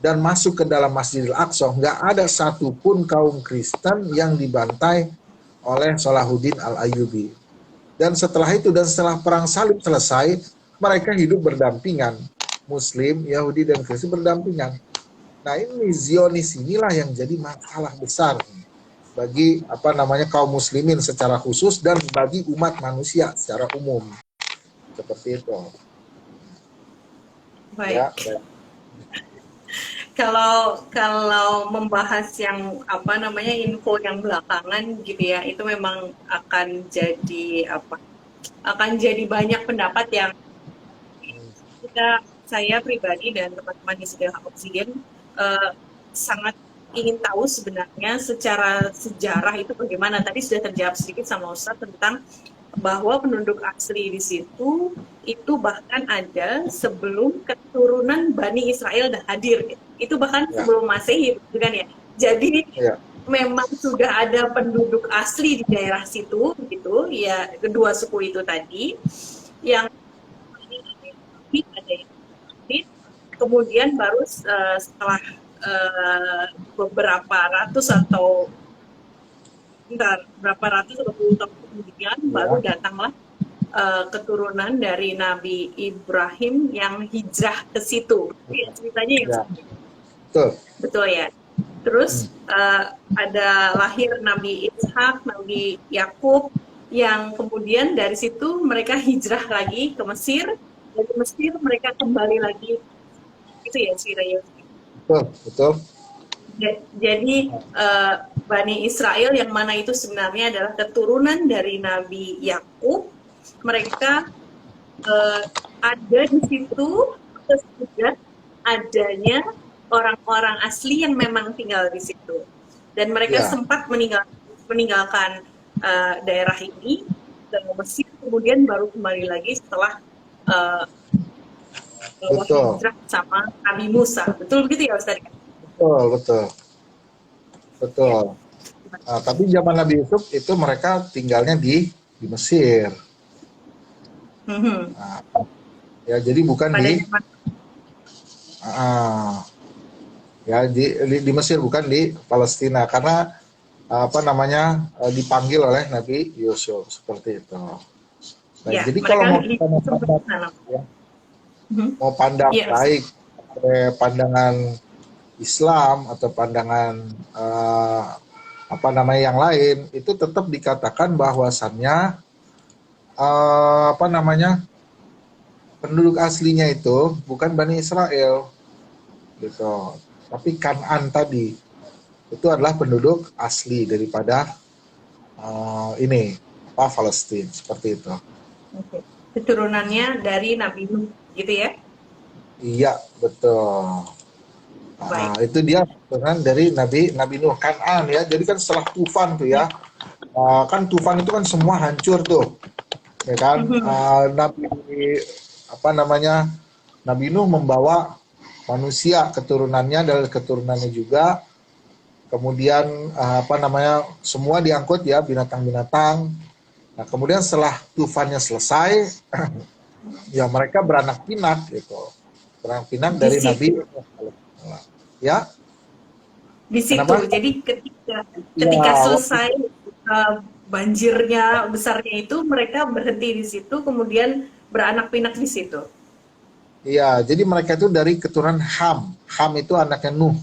dan masuk ke dalam Masjidil Aqsa, nggak ada satupun kaum Kristen yang dibantai oleh Salahuddin Al-Ayyubi. Dan setelah itu dan setelah perang salib selesai, mereka hidup berdampingan. Muslim, Yahudi, dan Kristen berdampingan. Nah ini Zionis inilah yang jadi masalah besar bagi apa namanya kaum muslimin secara khusus dan bagi umat manusia secara umum. Seperti itu. Ya, Baik. Kalau membahas yang apa namanya info yang belakangan gitu ya, itu memang akan jadi apa? Akan jadi banyak pendapat yang saya pribadi dan teman-teman di Sedia Oksigen eh, sangat ingin tahu sebenarnya secara sejarah itu bagaimana. Tadi sudah terjawab sedikit sama Ustadz tentang bahwa penduduk asli di situ itu bahkan ada sebelum keturunan Bani Israel dah hadir. Itu bahkan ya, sebelum Masehi, gitu kan ya. Jadi ya, memang sudah ada penduduk asli di daerah situ, gitu ya, kedua suku itu tadi yang ada yang kemudian baru setelah beberapa ratus atau berapa ratus atau puluh tahun kemudian baru ya, datanglah keturunan dari Nabi Ibrahim yang hijrah ke situ. Ya, ceritanya yang Ya, betul. betul ya. Terus ada lahir Nabi Ishak, Nabi Yakub, yang kemudian dari situ mereka hijrah lagi ke Mesir. Dari Mesir mereka kembali lagi, itu ya ceritanya. Betul, betul. Jadi Bani Israel yang mana itu sebenarnya adalah keturunan dari Nabi Yakub, mereka ada di situ sesudah adanya orang-orang asli yang memang tinggal di situ, dan mereka Ya, sempat meninggalkan daerah ini ke Mesir, kemudian baru kembali lagi setelah betul. hijrah sama Nabi Musa. Betul begitu ya Ustaz? Betul, betul. Ya. Betul. Nah, tapi zaman Nabi Yusuf itu mereka tinggalnya di Mesir. Mhm. Nah, ya jadi bukan Pada zaman ah, ya di Mesir, bukan di Palestina, karena apa namanya, dipanggil oleh Nabi Yusuf seperti itu. Nah, ya jadi kalau mereka mau ini kita mau sempat pandang, ke sana. ya, Mhm. mau pandang Iya Ustaz. baik pandangan Islam atau pandangan apa namanya yang lain, itu tetap dikatakan bahwasannya apa namanya, penduduk aslinya itu bukan Bani Israel gitu, tapi Kan'an tadi itu adalah penduduk asli daripada ini apa Palestina seperti itu. Oke. Keturunannya dari Nabi Nuh, gitu ya? Iya, betul. Baik. Itu dia dengan dari Nabi Nabi Nuh, Kan'an ya. Jadi kan setelah tufan tuh Ya. ya, kan tufan itu kan semua hancur tuh, ya kan. Mhm. Nabi apa namanya, Nabi Nuh membawa manusia keturunannya dan keturunannya juga. Kemudian apa namanya, semua diangkut ya, binatang-binatang. Nah, kemudian setelah tufannya selesai, ya mereka beranak pinak gitu. Beranak pinak Di dari Nabi, situ, ya. di situ. Kenapa? Jadi ketika ketika Ya, selesai banjirnya besarnya itu, mereka berhenti di situ, kemudian beranak pinak di situ. iya, jadi mereka itu dari keturunan Ham. Ham itu anaknya Nuh.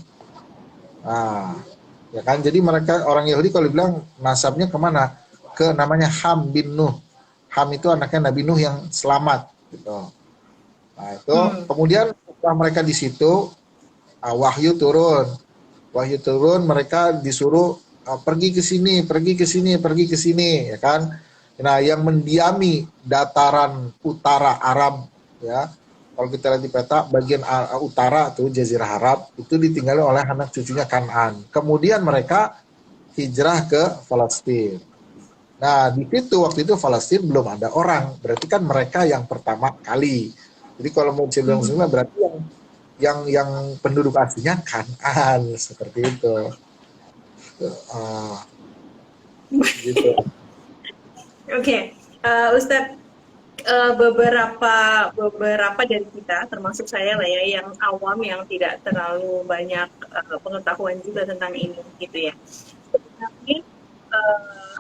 Nah, ya kan, jadi mereka orang Yahudi kalau bilang nasabnya kemana? Ke namanya Ham bin Nuh. Ham itu anaknya Nabi Nuh yang selamat gitu. Nah, itu Hmm. kemudian setelah mereka di situ, wahyu turun. Wahyu turun, mereka disuruh pergi ke sini, pergi ke sini, pergi ke sini, ya kan. Nah, yang mendiami dataran utara Arab, ya, kalau kita lihat di peta, bagian utara tuh Jazirah Arab itu ditinggali oleh anak cucunya Kan'an. Kemudian mereka hijrah ke Palestina. Nah, di situ waktu itu Palestina belum ada orang, berarti kan mereka yang pertama kali. Jadi kalau mau bilang Mhm. sebenarnya berarti yang penduduk aslinya Kan'an seperti itu. Ah, gitu. Oke, Ustadz, beberapa dari kita, termasuk saya lah ya, yang awam yang tidak terlalu banyak pengetahuan juga tentang ini, gitu ya. Sebenarnya eh,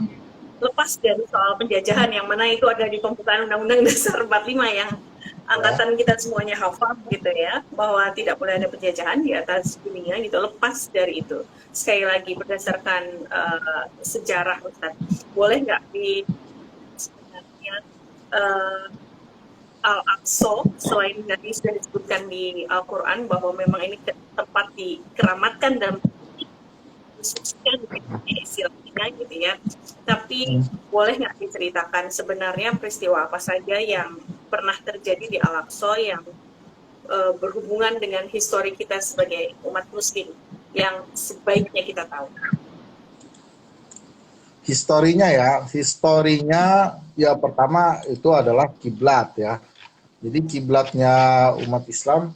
lepas dari soal penjajahan yang mana itu ada di pembukaan Undang-Undang Dasar 45 yang Ya. angkatan kita semuanya hafal gitu ya, bahwa tidak boleh ada penjajahan di atas dunia gitu. Lepas dari itu, sekali lagi berdasarkan sejarah Ustaz, boleh nggak di sebenarnya uh, Al-Aqsa, selain tadi sudah disebutkan di Al-Quran bahwa memang ini tempat dikeramatkan dan disucikan istilahnya gitu ya. Tapi boleh nggak diceritakan sebenarnya peristiwa apa saja yang pernah terjadi di Al-Aqsa yang berhubungan dengan histori kita sebagai umat muslim yang sebaiknya kita tahu? Historinya ya pertama itu adalah kiblat ya. Jadi kiblatnya umat Islam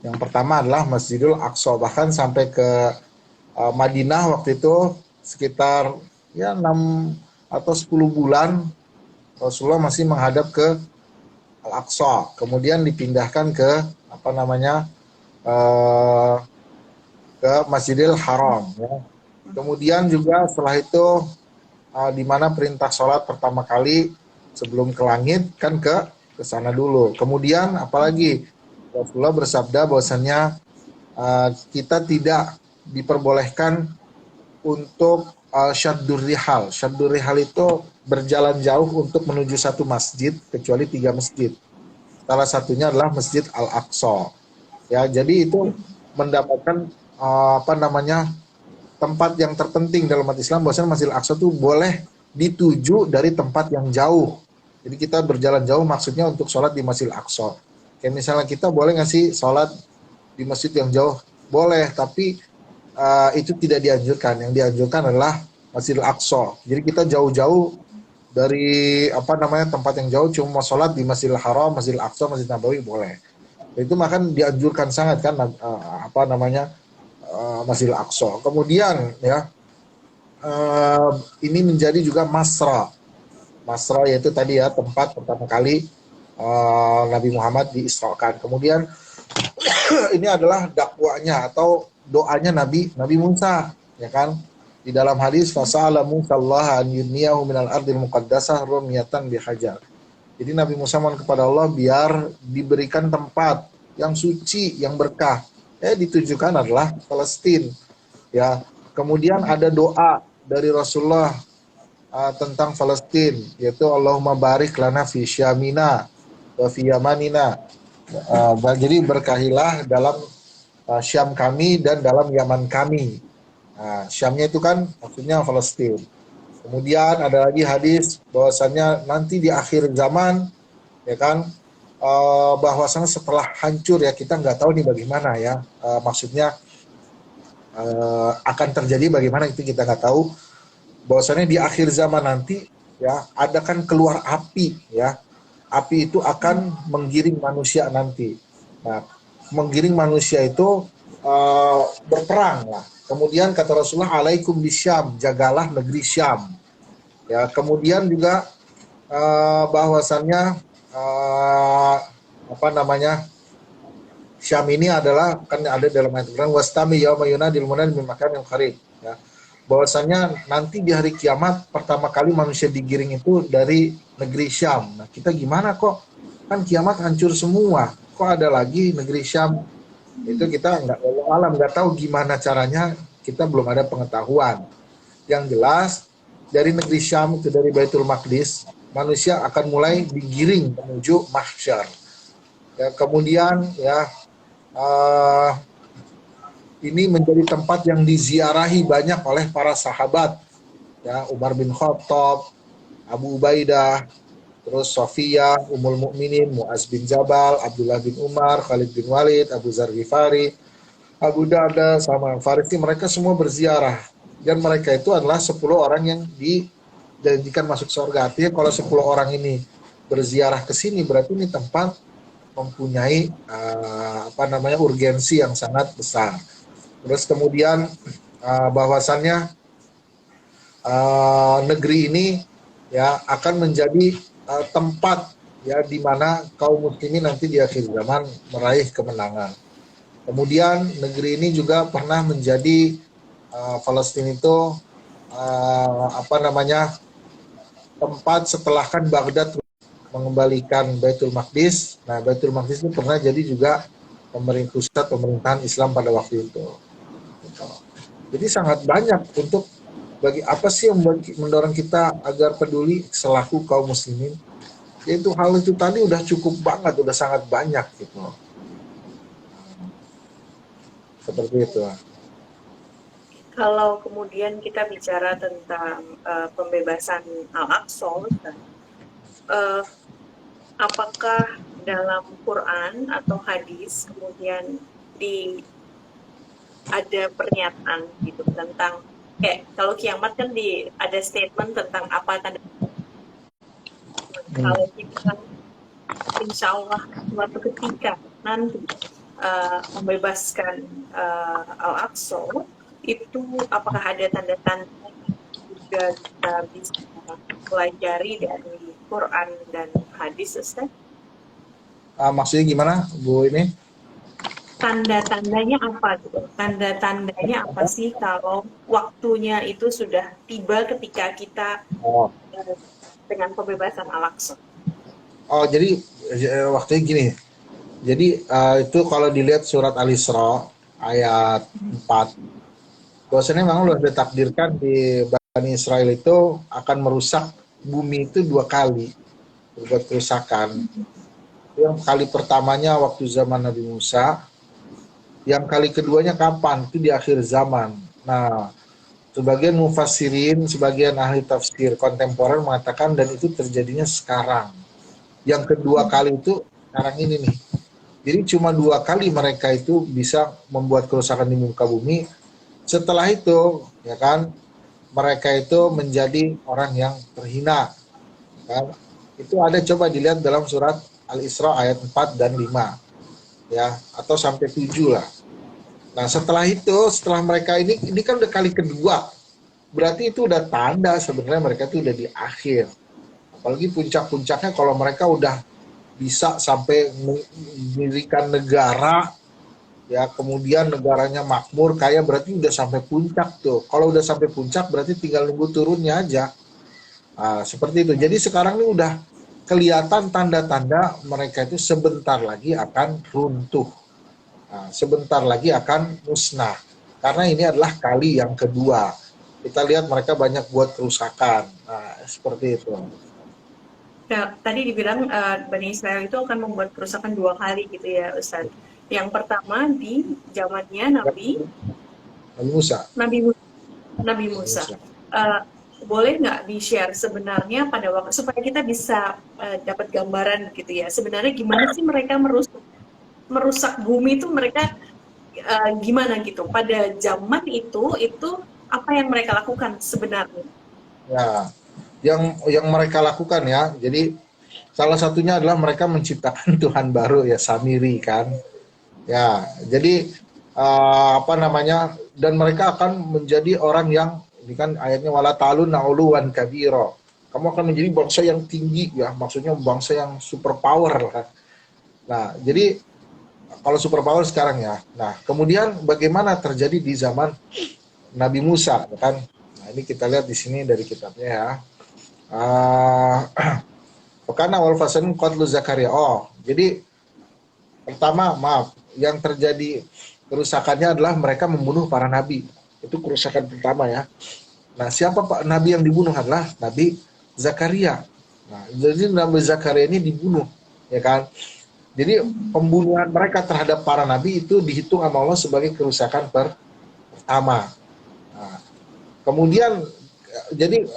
yang pertama adalah Masjidil Aqsa, bahkan sampai ke Madinah waktu itu sekitar ya 6 atau 10 bulan Rasulullah masih menghadap ke Al-Aqsa. Kemudian dipindahkan ke apa namanya, eh, ke Masjidil Haram ya. Kemudian juga setelah itu di mana perintah sholat pertama kali Sebelum ke langit kan ke sana dulu. Kemudian apalagi Rasulullah bersabda bahwasannya kita tidak diperbolehkan untuk syaddur rihal. Syaddur rihal itu berjalan jauh untuk menuju satu masjid kecuali 3 masjid. Salah satunya adalah Masjid Al-Aqsa. Ya, jadi itu mendapatkan apa namanya tempat yang terpenting dalam umat Islam bahwasanya Masjid Al-Aqsa itu boleh dituju dari tempat yang jauh. Jadi kita berjalan jauh maksudnya untuk sholat di Masjid Al-Aqsa. Kayak misalnya kita boleh nggak sih sholat di masjid yang jauh? Boleh, tapi itu tidak dianjurkan. Yang dianjurkan adalah Masjidil Aqsa. Jadi kita jauh-jauh dari apa namanya tempat yang jauh cuma mau sholat di Masjidil Haram, Masjidil Aqsa, Masjid Nabawi boleh. Itu makan dianjurkan sangat kan apa namanya Masjidil Aqsa. Kemudian ya ini menjadi juga Masra. Masra yaitu tadi ya tempat pertama kali Nabi Muhammad diisrakan. Kemudian ini adalah dakwanya atau doanya Nabi Musa, ya kan? Di dalam hadis fasala Musa Allah an yudniyahu minal ardil muqaddasah rumiyatan bihajar. Jadi Nabi Musa mohon kepada Allah biar diberikan tempat yang suci, yang berkah. Ditujukan adalah Palestina. Ya. Kemudian ada doa dari Rasulullah tentang Palestina, yaitu Allahumma barik lana fi syamina wa fi yamanina. Jadi berkahilah dalam Syam kami dan dalam Yaman kami. Nah, Syamnya itu kan maksudnya Palestina. Kemudian ada lagi hadis bahwasannya nanti di akhir zaman, ya kan, bahwasannya setelah hancur ya kita nggak tahu nih bagaimana ya, maksudnya akan terjadi bagaimana itu kita nggak tahu. Bahwasannya di akhir zaman nanti ya ada kan keluar api ya. Api itu akan menggiring manusia nanti. Nah, menggiring manusia itu berperang lah. Kemudian kata Rasulullah, alaikum bisyam, jagalah negeri Syam. Ya, kemudian juga bahwasannya apa namanya Syam ini adalah kan ada dalam ayat Quran wastami yauma yunadil munadi min makanin qarib. Ya. Bahwasannya nanti di hari kiamat pertama kali manusia digiring itu dari negeri Syam. Nah, kita gimana kok? Kan kiamat hancur semua. Kok ada lagi negeri Syam? Itu kita nggak tahu gimana caranya. Kita belum ada pengetahuan. Yang jelas dari negeri Syam itu dari Baitul Maqdis, manusia akan mulai digiring menuju mahsyar. Ya, kemudian ya ini menjadi tempat yang diziarahi banyak oleh para sahabat. Ya, Umar bin Khattab, Abu Ubaidah, terus Sofia, Ummul Mukminin, Muaz bin Jabal, Abdullah bin Umar, Khalid bin Walid, Abu Zar Ghifari, Abu Darda, Salman Farisi, mereka semua berziarah. Dan mereka itu adalah 10 orang yang dijanjikan masuk surga. Artinya kalau 10 orang ini berziarah ke sini, berarti ini tempat mempunyai apa namanya urgensi yang sangat besar. Terus kemudian bahwasannya negeri ini ya akan menjadi tempat ya di mana kaum muslimin nanti di akhir zaman meraih kemenangan. Kemudian negeri ini juga pernah menjadi Palestina itu apa namanya tempat setelah kan Baghdad mengembalikan Baitul Maqdis. Nah, Baitul Maqdis itu pernah jadi juga pusat pemerintahan Islam pada waktu itu. Jadi sangat banyak untuk bagi apa sih yang mendorong kita agar peduli selaku kaum muslimin? Yaitu hal itu tadi udah cukup banget, udah sangat banyak gitu. Seperti itu. Kalau kemudian kita bicara tentang pembebasan Al-Aqsa, apakah dalam Quran atau hadis kemudian ada pernyataan gitu tentang kayak kalau kiamat kan ada statement tentang apa tanda kalau kita insya Allah suatu ketika nanti membebaskan Al-Aqsa itu apakah ada tanda-tanda juga kita bisa pelajari dari Quran dan hadis, Ustaz? Maksudnya gimana, Bu ini? Tanda-tandanya apa gitu? Tanda-tandanya apa sih kalau waktunya itu sudah tiba ketika kita dengan pembebasan Al-Aqsa? Oh, jadi waktunya gini. Jadi itu kalau dilihat surat Al-Isra ayat 4, bahwasanya memang sudah ditakdirkan di Bani Israel itu akan merusak bumi itu 2 kali, berbuat kerusakan. Yang kali pertamanya waktu zaman Nabi Musa, yang kali keduanya kapan? Itu di akhir zaman. Nah, sebagian mufassirin, sebagian ahli tafsir kontemporer mengatakan dan itu terjadinya sekarang. Yang kedua kali itu sekarang ini nih. Jadi cuma 2 kali mereka itu bisa membuat kerusakan di muka bumi. Setelah itu, ya kan, mereka itu menjadi orang yang terhina. Kan? Itu ada, coba dilihat dalam surat Al-Isra ayat 4 dan 5. Ya, atau sampai 7 lah. Nah, setelah itu, setelah mereka ini kan udah kali kedua. Berarti itu udah tanda sebenarnya mereka itu udah di akhir. Apalagi puncak-puncaknya kalau mereka udah bisa sampai mendirikan negara, ya kemudian negaranya makmur kaya, berarti udah sampai puncak tuh. Kalau udah sampai puncak berarti tinggal nunggu turunnya aja. Seperti itu. Jadi sekarang ini udah kelihatan tanda-tanda mereka itu sebentar lagi akan runtuh. Sebentar lagi akan musnah. Karena ini adalah kali yang kedua. Kita lihat mereka banyak buat kerusakan. Seperti itu. Nah, tadi dibilang Bani Israel itu akan membuat kerusakan 2 kali gitu ya, Ustaz. Yang pertama di zamannya Nabi Musa. Nabi Musa. Uh, Boleh nggak di-share sebenarnya pada waktu supaya kita bisa dapat gambaran gitu ya. Sebenarnya gimana sih mereka merusak bumi itu mereka gimana gitu. Pada zaman itu apa yang mereka lakukan sebenarnya? Ya, yang mereka lakukan ya. Jadi salah satunya adalah mereka menciptakan Tuhan baru ya, Samiri kan. Ya, jadi apa namanya? Dan mereka akan menjadi orang yang, ini kan ayatnya wala talun nauluwan kabiro. Kamu akan menjadi bangsa yang tinggi ya, maksudnya bangsa yang super power lah. Nah, jadi kalau super power sekarang ya. Nah, kemudian bagaimana terjadi di zaman Nabi Musa kan? Nah, ini kita lihat di sini dari kitabnya ya. Karena awal fasan qatlu Zakaria. Oh, jadi pertama, maaf, yang terjadi kerusakannya adalah mereka membunuh para nabi. Itu kerusakan pertama ya. Nah, siapa Pak nabi yang dibunuh adalah Nabi Zakaria. Nah, jadi Nabi Zakaria ini dibunuh, ya kan? Jadi pembunuhan mereka terhadap para nabi itu dihitung sama Allah sebagai kerusakan pertama. Nah, kemudian jadi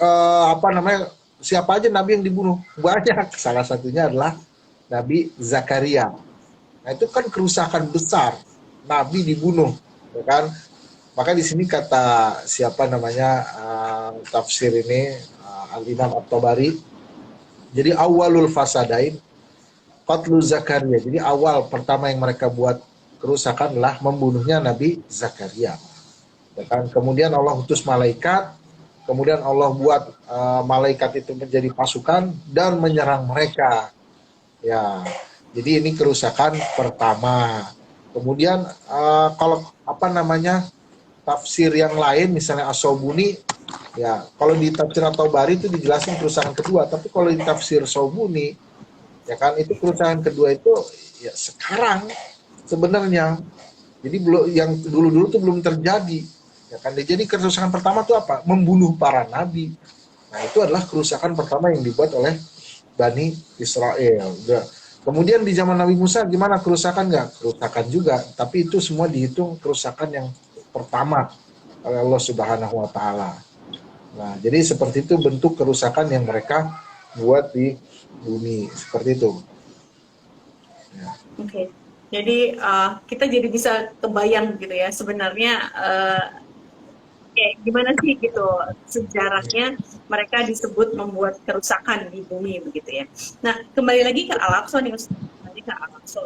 apa namanya? Siapa aja nabi yang dibunuh? Banyak. Salah satunya adalah Nabi Zakaria. Nah, itu kan kerusakan besar. Nabi dibunuh, ya kan? Maka di sini kata siapa namanya tafsir ini Al-Imam At-Tabari. Jadi awalul fasadain qatlu Zakaria. Jadi awal pertama yang mereka buat kerusakan adalah membunuhnya Nabi Zakaria. Ya kan? Kemudian Allah utus malaikat, kemudian Allah buat malaikat itu menjadi pasukan dan menyerang mereka. Ya, jadi ini kerusakan pertama. Kemudian kalau apa namanya tafsir yang lain, misalnya Asobuni, ya kalau di tafsir At-Tabari itu dijelasin kerusakan kedua. Tapi kalau di tafsir Sobuni, ya kan itu kerusakan kedua itu ya sekarang sebenarnya. Jadi belum, yang dulu-dulu tuh belum terjadi. Ya kan, jadi kerusakan pertama itu apa? Membunuh para nabi. Nah, itu adalah kerusakan pertama yang dibuat oleh Bani Israel. Kemudian di zaman Nabi Musa gimana kerusakan? Nggak kerusakan juga, tapi itu semua dihitung kerusakan yang pertama oleh Allah Subhanahu wa taala. Nah, jadi seperti itu bentuk kerusakan yang mereka buat di bumi, seperti itu. Ya. Oke. Jadi kita jadi bisa kebayang gitu ya sebenarnya gimana sih gitu sejarahnya mereka disebut membuat kerusakan di bumi begitu ya. Nah, kembali lagi ke Al-Aqsa nih, kembali ke Al-Aqsa.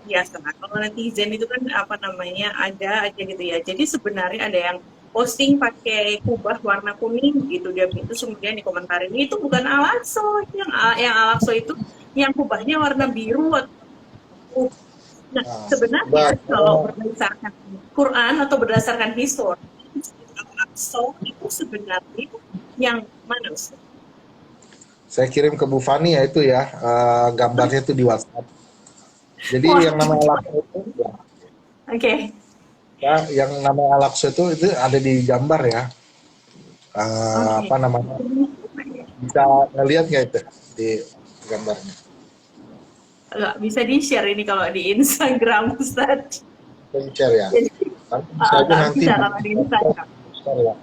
Biasa, kalau netizen itu kan apa namanya ada aja gitu ya. Jadi sebenarnya ada yang posting pakai kubah warna kuning gitu, dia itu kemudian dikomentarin itu bukan Al-Aqsa, yang Al-Aqsa itu yang kubahnya warna biru. Nah, sebenarnya kalau berdasarkan Quran atau berdasarkan histori, Al-Aqsa itu sebenarnya yang mana, Ustaz? Saya kirim ke Bu Fani ya itu ya, gambarnya itu di WhatsApp. Jadi Wah, yang nama Al-Aqsa itu, oke. yang nama Al-Aqsa itu ada di gambar ya. Oke. Apa namanya? Bisa ngelihat nggak itu di gambarnya? Nggak bisa di-share ini kalau di Instagram, Ustaz. Saya share ya. Jadi, Nanti bisa aja nggak nanti bisa kalau di Instagram. share ya.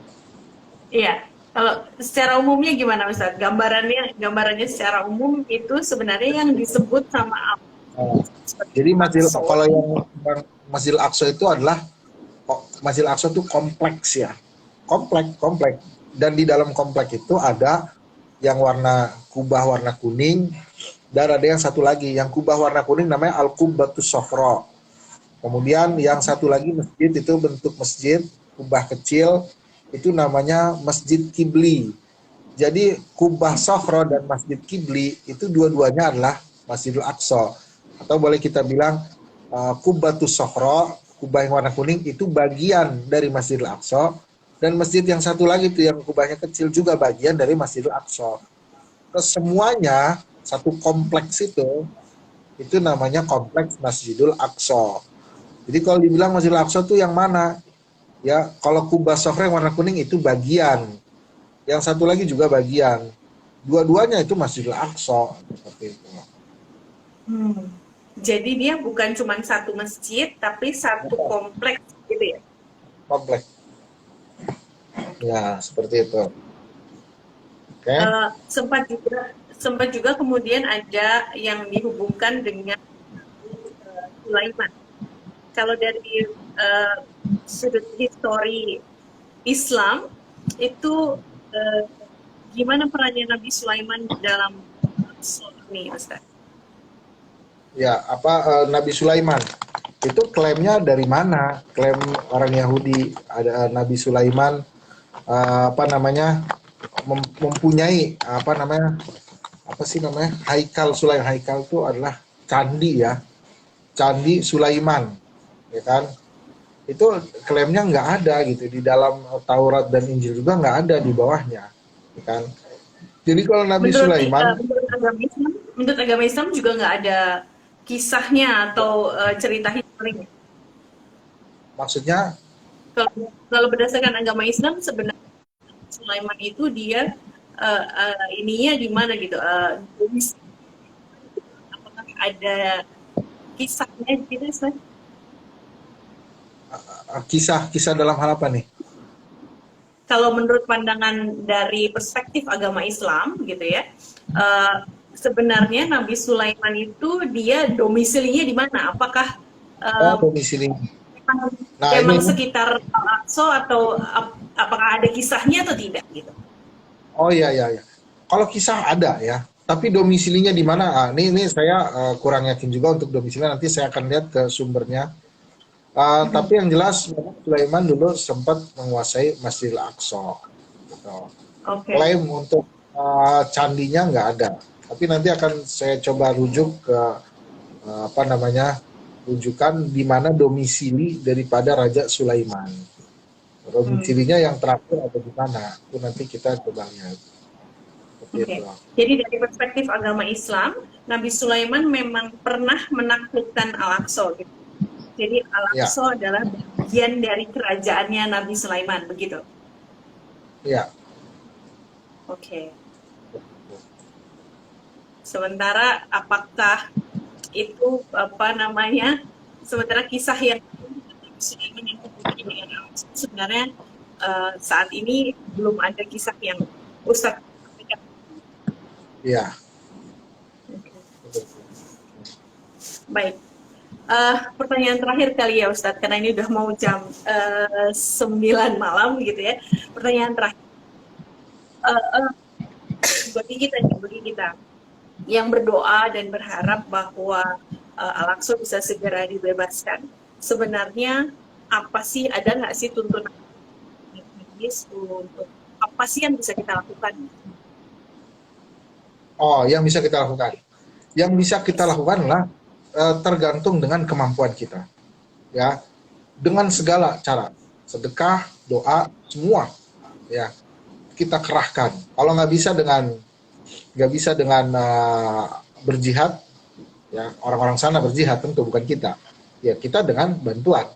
Iya. Kalau secara umumnya gimana, Ustaz? Gambarannya secara umum itu sebenarnya yang disebut sama Nah, seperti jadi Aqsa. kalau yang Masjid Aqsa itu adalah Masjid Aqsa itu kompleks ya, kompleks. Dan di dalam kompleks itu ada yang warna kubah warna kuning, dan ada yang satu lagi yang kubah warna kuning namanya Al Qubbatus Sofro. Kemudian yang satu lagi masjid itu bentuk masjid kubah kecil itu namanya Masjid Kibli. Jadi kubah Sofro dan Masjid Kibli itu dua-duanya adalah Masjidil Aqsa. Atau boleh kita bilang Qubbatus Sofro, kubah yang warna kuning itu bagian dari Masjidil Aqsa, dan masjid yang satu lagi itu yang kubahnya kecil juga bagian dari Masjidil Aqsa. Kesemuanya satu kompleks itu namanya kompleks Masjidil Aqsa. Jadi kalau dibilang Masjidil Aqsa itu yang mana? Ya, kalau kubah Sofra yang warna kuning itu bagian, yang satu lagi juga bagian. Dua-duanya itu Masjidil Aqsa seperti itu. Hmm. Jadi dia bukan cuma satu masjid, tapi satu kompleks gitu ya. Kompleks. Ya, seperti itu. Oke. Eh, sempat juga kemudian ada yang dihubungkan dengan Sulaiman. Kalau dari eh, sudut histori Islam itu eh, gimana perannya Nabi Sulaiman dalam ini, Ustaz? Ya, Nabi Sulaiman itu klaimnya dari mana? Klaim orang Yahudi ada Nabi Sulaiman apa namanya mempunyai apa sih namanya Haikal Sulaiman. Haikal itu adalah candi ya, candi Sulaiman, ya kan? Itu klaimnya nggak ada gitu di dalam Taurat dan Injil, juga nggak ada di bawahnya, ya kan? Jadi kalau Nabi Sulaiman, Menurut agama Islam juga nggak ada kisahnya atau cerita historinya. maksudnya Kalau berdasarkan agama Islam sebenarnya Sulaiman itu dia ininya di mana gitu, apakah ada kisahnya gitu, Ustaz? kisah-kisah dalam hal apa nih? Kalau menurut pandangan dari perspektif agama Islam gitu ya, uh, sebenarnya Nabi Sulaiman itu dia domisilinya di mana? Apakah Oh, uh, domisili. Nah, ini memang sekitar Al-Aqsa atau apakah ada kisahnya atau tidak gitu? oh iya iya iya. Kalau kisah ada ya, tapi domisilinya di mana? Ini saya kurang yakin juga untuk domisilinya. Nanti saya akan lihat ke sumbernya. Tapi yang jelas Sulaiman dulu sempat menguasai Masjidil Aqsa. Gitu. Oke. Okay. Klaim untuk candinya nggak ada. Tapi nanti akan saya coba rujuk ke apa namanya rujukan di mana domisili daripada Raja Sulaiman. Domisilinya yang terakhir atau di mana? Itu nanti kita coba lihat. Okay. Jadi dari perspektif agama Islam, Nabi Sulaiman memang pernah menaklukkan Al-Aqsa. Gitu. Jadi Al-Aqsa ya. Adalah bagian dari kerajaannya Nabi Sulaiman, begitu? Iya. Oke. Okay. Sementara apakah itu apa namanya? Sementara kisah yang Nabi Sulaiman yang dengan Al-Aqsa sebenarnya saat ini belum ada kisah yang Ustaz. Iya. Baik. Pertanyaan terakhir kali ya Ustadz, karena ini udah mau jam 9 malam gitu ya. Pertanyaan terakhir. Bagi kita yang berdoa dan berharap bahwa Al-Aqsa bisa segera dibebaskan. Sebenarnya apa sih, ada nggak sih tuntunan medis untuk apa sih yang bisa kita lakukan? Oh, yang bisa kita lakukan. Yang bisa kita lakukan adalah tergantung dengan kemampuan kita, ya, dengan segala cara, sedekah, doa, semua, ya, kita kerahkan. Kalau nggak bisa dengan nggak bisa dengan berjihad, ya orang-orang sana berjihad tentu bukan kita. Ya kita dengan bantuan.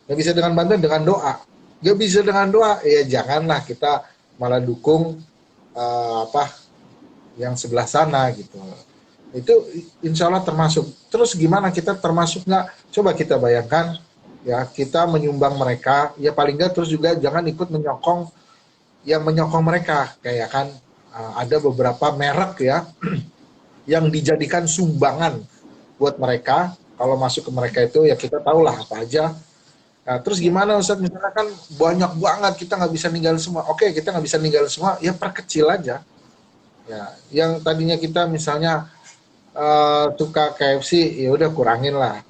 Nggak bisa dengan bantuan, dengan doa. Nggak bisa dengan doa, ya janganlah kita malah dukung apa yang sebelah sana gitu. Itu insya Allah termasuk. Terus gimana kita termasuk nggak? Coba kita bayangkan, ya kita menyumbang mereka, ya paling nggak terus juga jangan ikut menyokong yang menyokong mereka, kayak kan ada beberapa merek ya yang dijadikan sumbangan buat mereka. Kalau masuk ke mereka itu ya kita tahulah apa aja. Nah, terus gimana Ustadz? Misalnya kan banyak banget kita nggak bisa ninggalin semua. Oke, kita nggak bisa ninggalin semua, ya perkecil aja. Ya, yang tadinya kita misalnya suka KFC, ya udah kurangin lah.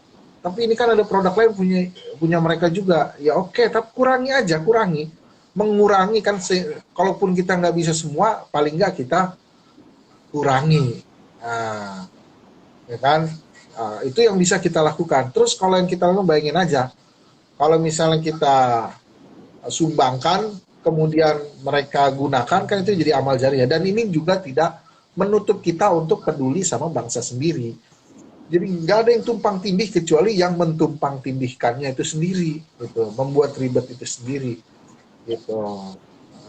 Tapi ini kan ada produk lain punya punya mereka juga. Ya oke, tapi kurangi aja, kurangi. Mengurangi kan, kalaupun kita nggak bisa semua, paling nggak kita kurangi. Nah, ya kan? Itu yang bisa kita lakukan. Terus kalau yang kita lakukan, bayangin aja. Kalau misalnya kita sumbangkan, kemudian mereka gunakan, kan itu jadi amal jariah. Dan ini juga tidak menutup kita untuk peduli sama bangsa sendiri. Jadi nggak ada yang tumpang tindih kecuali yang mentumpang tindihkannya itu sendiri, gitu, membuat ribet itu sendiri, gitu.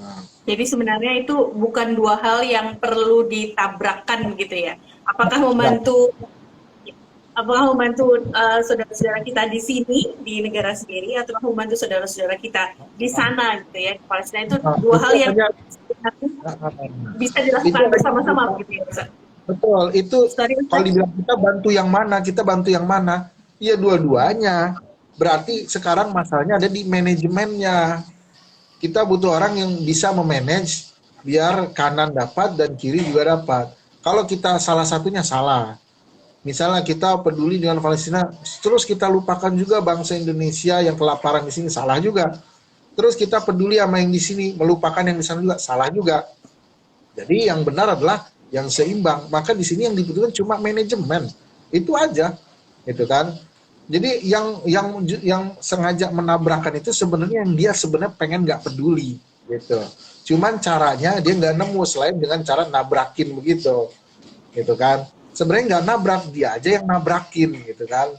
Nah, Jadi sebenarnya itu bukan dua hal yang perlu ditabrakkan gitu ya. Apakah membantu saudara-saudara kita di sini di negara sendiri atau membantu saudara-saudara kita di sana gitu ya di Palestina, itu dua hal itu yang hanya bisa itu dilakukan bersama-sama gitu ya Ustaz. betul. Itu Sorry kalau Ustaz. dibilang kita bantu yang mana, kita bantu yang mana? Ya dua-duanya. Berarti sekarang masalahnya ada di manajemennya. Kita butuh orang yang bisa memanage biar kanan dapat dan kiri juga dapat. Kalau kita salah satunya salah, misalnya kita peduli dengan Palestina, terus kita lupakan juga bangsa Indonesia yang kelaparan di sini, salah juga. Terus kita peduli sama yang di sini, melupakan yang di sana juga, salah juga. Jadi yang benar adalah yang seimbang. Maka di sini yang dibutuhkan cuma manajemen. Itu aja, gitu kan. Jadi yang sengaja menabrakkan itu sebenarnya yang dia sebenarnya pengen nggak peduli, gitu. Cuman caranya dia nggak nemu selain dengan cara nabrakin begitu, gitu kan. Sebenarnya nggak nabrak, dia aja yang nabrakin, gitu kan.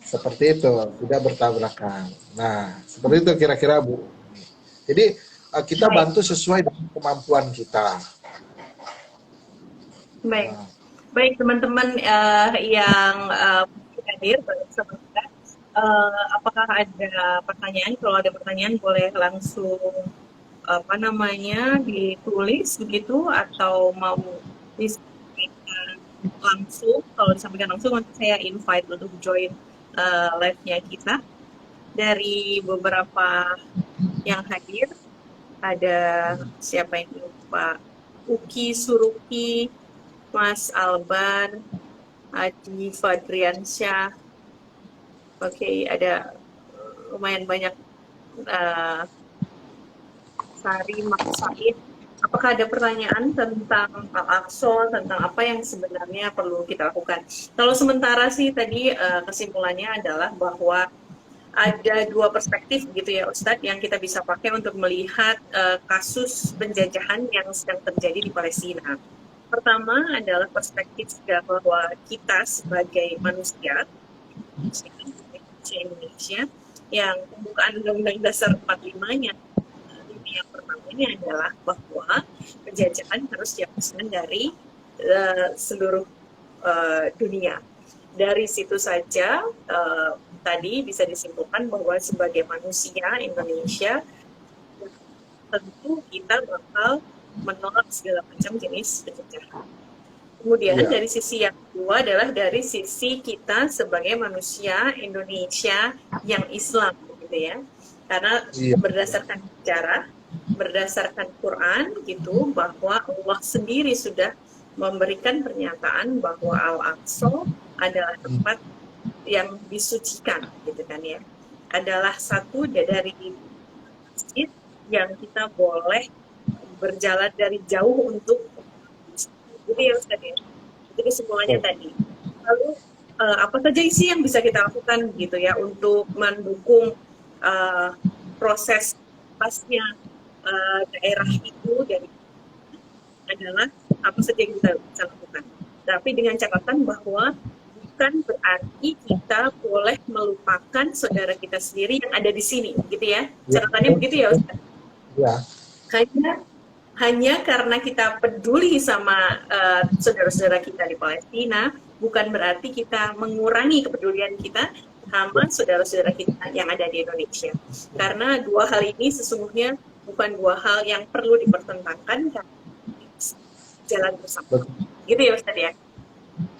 Seperti itu, tidak bertabrakan. Nah, seperti itu kira-kira Bu. Jadi kita Baik, bantu sesuai dengan kemampuan kita. baik. Nah, Baik teman-teman yang hadir bersama kita. Apakah ada pertanyaan? Kalau ada pertanyaan boleh langsung apa namanya ditulis begitu atau mau disampaikan langsung. Kalau disampaikan langsung nanti saya invite untuk join live-nya kita. Dari beberapa yang hadir ada siapa ini, Pak Uki Suruki, Mas Alban, Adi Fadriansyah. Oke, ada lumayan banyak, uh, Sari Mak Said. Apakah ada pertanyaan tentang Al-Aqsa, tentang apa yang sebenarnya perlu kita lakukan? Kalau sementara sih tadi kesimpulannya adalah bahwa ada dua perspektif gitu ya Ustadz yang kita bisa pakai untuk melihat kasus penjajahan yang sedang terjadi di Palestina. Pertama adalah perspektif bahwa kita sebagai manusia Indonesia yang pembukaan Undang-Undang Dasar 45-nya yang pertamanya adalah bahwa penjajahan harus dihapuskan dari seluruh dunia. Dari situ saja tadi bisa disimpulkan bahwa sebagai manusia Indonesia tentu kita bakal menolak segala macam jenis penjajahan. Kemudian iya, dari sisi yang kedua adalah dari sisi kita sebagai manusia Indonesia yang Islam gitu ya. Karena iya, berdasarkan sejarah, berdasarkan Quran gitu bahwa Allah sendiri sudah memberikan pernyataan bahwa Al-Aqsa adalah tempat yang disucikan gitu kan ya. Adalah satu dari masjid yang kita boleh berjalan dari jauh untuk jadi ya Ustaz ya. Jadi semuanya tadi. Lalu apa saja sih yang bisa kita lakukan gitu ya untuk mendukung proses pasnya daerah itu dari adalah apa saja yang kita bisa lakukan. Tapi dengan catatan bahwa bukan berarti kita boleh melupakan saudara kita sendiri yang ada di sini, gitu ya. Ya, Catatannya begitu ya, Ustaz. ya, Hanya karena kita peduli sama saudara-saudara kita di Palestina, bukan berarti kita mengurangi kepedulian kita sama saudara-saudara kita yang ada di Indonesia. Karena dua hal ini sesungguhnya bukan dua hal yang perlu dipertentangkan, karena jalan bersama. betul, Gitu ya Ustaz ya.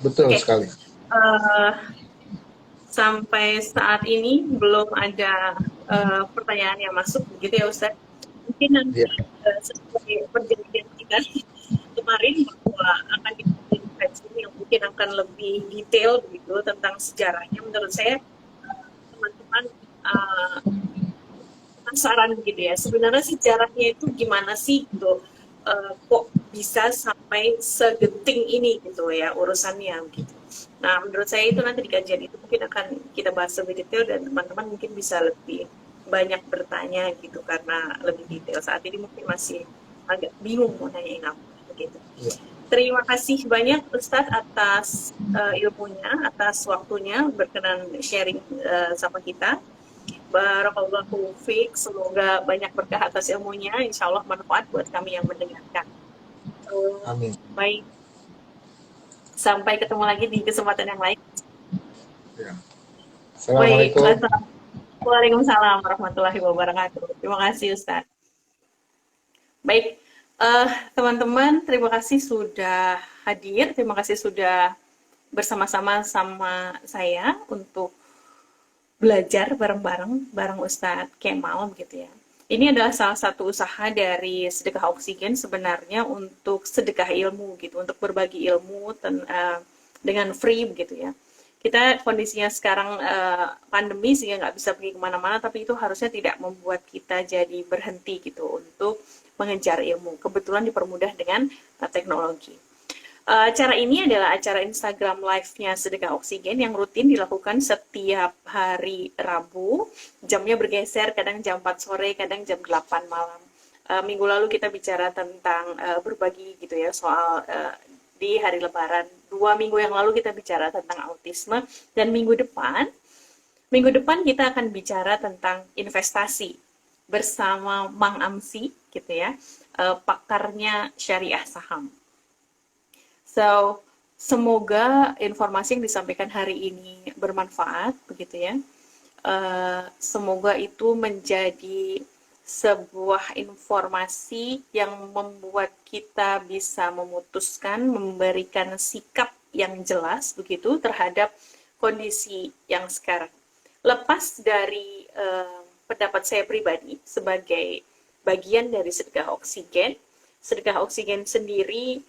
betul Oke. sekali. Eh, sampai saat ini belum ada pertanyaan yang masuk, begitu ya Ustaz. Mungkin nanti Ya, sesuai perjanjian kita kemarin bahwa akan dibikin kajian yang mungkin akan lebih detail begitu tentang sejarahnya. Menurut saya teman-teman penasaran gitu ya. Sebenarnya sejarahnya itu gimana sih gitu? Kok bisa sampai segenting ini gitu ya urusannya gitu. Nah, menurut saya itu nanti di kajian itu mungkin akan kita bahas lebih detail dan teman-teman mungkin bisa lebih banyak bertanya gitu karena lebih detail. Saat ini mungkin masih agak bingung mau nanyain apa begitu. ya. Terima kasih banyak Ustadz atas ilmunya, atas waktunya berkenan sharing sama kita. Barakallahu fiik, semoga banyak berkah atas ilmunya, insya Allah manfaat buat kami yang mendengarkan. Amin. Baik, sampai ketemu lagi di kesempatan yang lain. Ya. Baik, Assalamualaikum. Waalaikumsalam warahmatullahi wabarakatuh. Terima kasih Ustadz. Baik, teman-teman, terima kasih sudah hadir, terima kasih sudah bersama-sama sama saya untuk belajar bareng-bareng bareng Ustadz Kemal gitu ya. Ini adalah salah satu usaha dari Sedekah Oksigen sebenarnya untuk sedekah ilmu gitu, untuk berbagi ilmu dengan free begitu ya. Kita kondisinya sekarang pandemi sehingga nggak bisa pergi kemana-mana, tapi itu harusnya tidak membuat kita jadi berhenti gitu untuk mengejar ilmu. Kebetulan dipermudah dengan teknologi. Acara ini adalah acara Instagram Live-nya Sedekah Oksigen yang rutin dilakukan setiap hari Rabu. Jamnya bergeser, kadang jam 4 sore, kadang jam 8 malam. Minggu lalu kita bicara tentang berbagi gitu ya, soal di hari Lebaran. 2 minggu yang lalu kita bicara tentang autisme. Dan minggu depan kita akan bicara tentang investasi bersama Mang Amsi gitu ya, pakarnya syariah saham. So, semoga informasi yang disampaikan hari ini bermanfaat, begitu ya. Semoga itu menjadi sebuah informasi yang membuat kita bisa memutuskan, memberikan sikap yang jelas, begitu, terhadap kondisi yang sekarang. Lepas dari pendapat saya pribadi sebagai bagian dari Sedekah Oksigen sendiri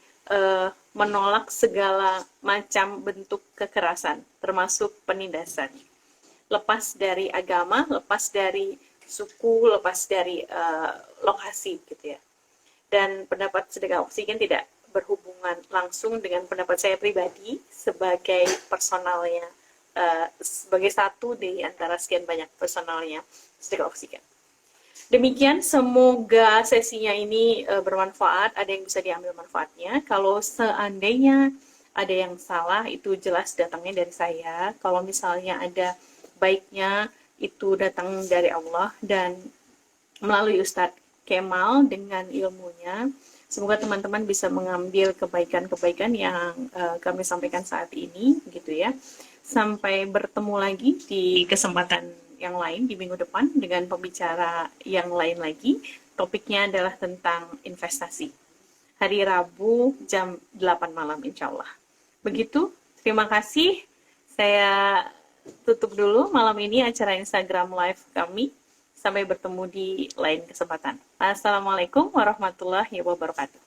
menolak segala macam bentuk kekerasan, termasuk penindasan. Lepas dari agama, lepas dari suku, lepas dari lokasi, gitu ya. Dan pendapat Sedekah Oksigen tidak berhubungan langsung dengan pendapat saya pribadi sebagai personalnya, sebagai satu di antara sekian banyak personalnya Sedekah Oksigen. Demikian, semoga sesinya ini bermanfaat, ada yang bisa diambil manfaatnya. Kalau seandainya ada yang salah, itu jelas datangnya dari saya. Kalau misalnya ada baiknya, itu datang dari Allah dan melalui Ustadz Kemal dengan ilmunya. Semoga teman-teman bisa mengambil kebaikan-kebaikan yang kami sampaikan saat ini, gitu ya. Sampai bertemu lagi di kesempatan yang lain di minggu depan dengan pembicara yang lain lagi. Topiknya adalah tentang investasi. Hari Rabu jam 8 malam insya Allah. Begitu, terima kasih. Saya tutup dulu malam ini acara Instagram Live kami. Sampai bertemu di lain kesempatan. Assalamualaikum warahmatullahi wabarakatuh.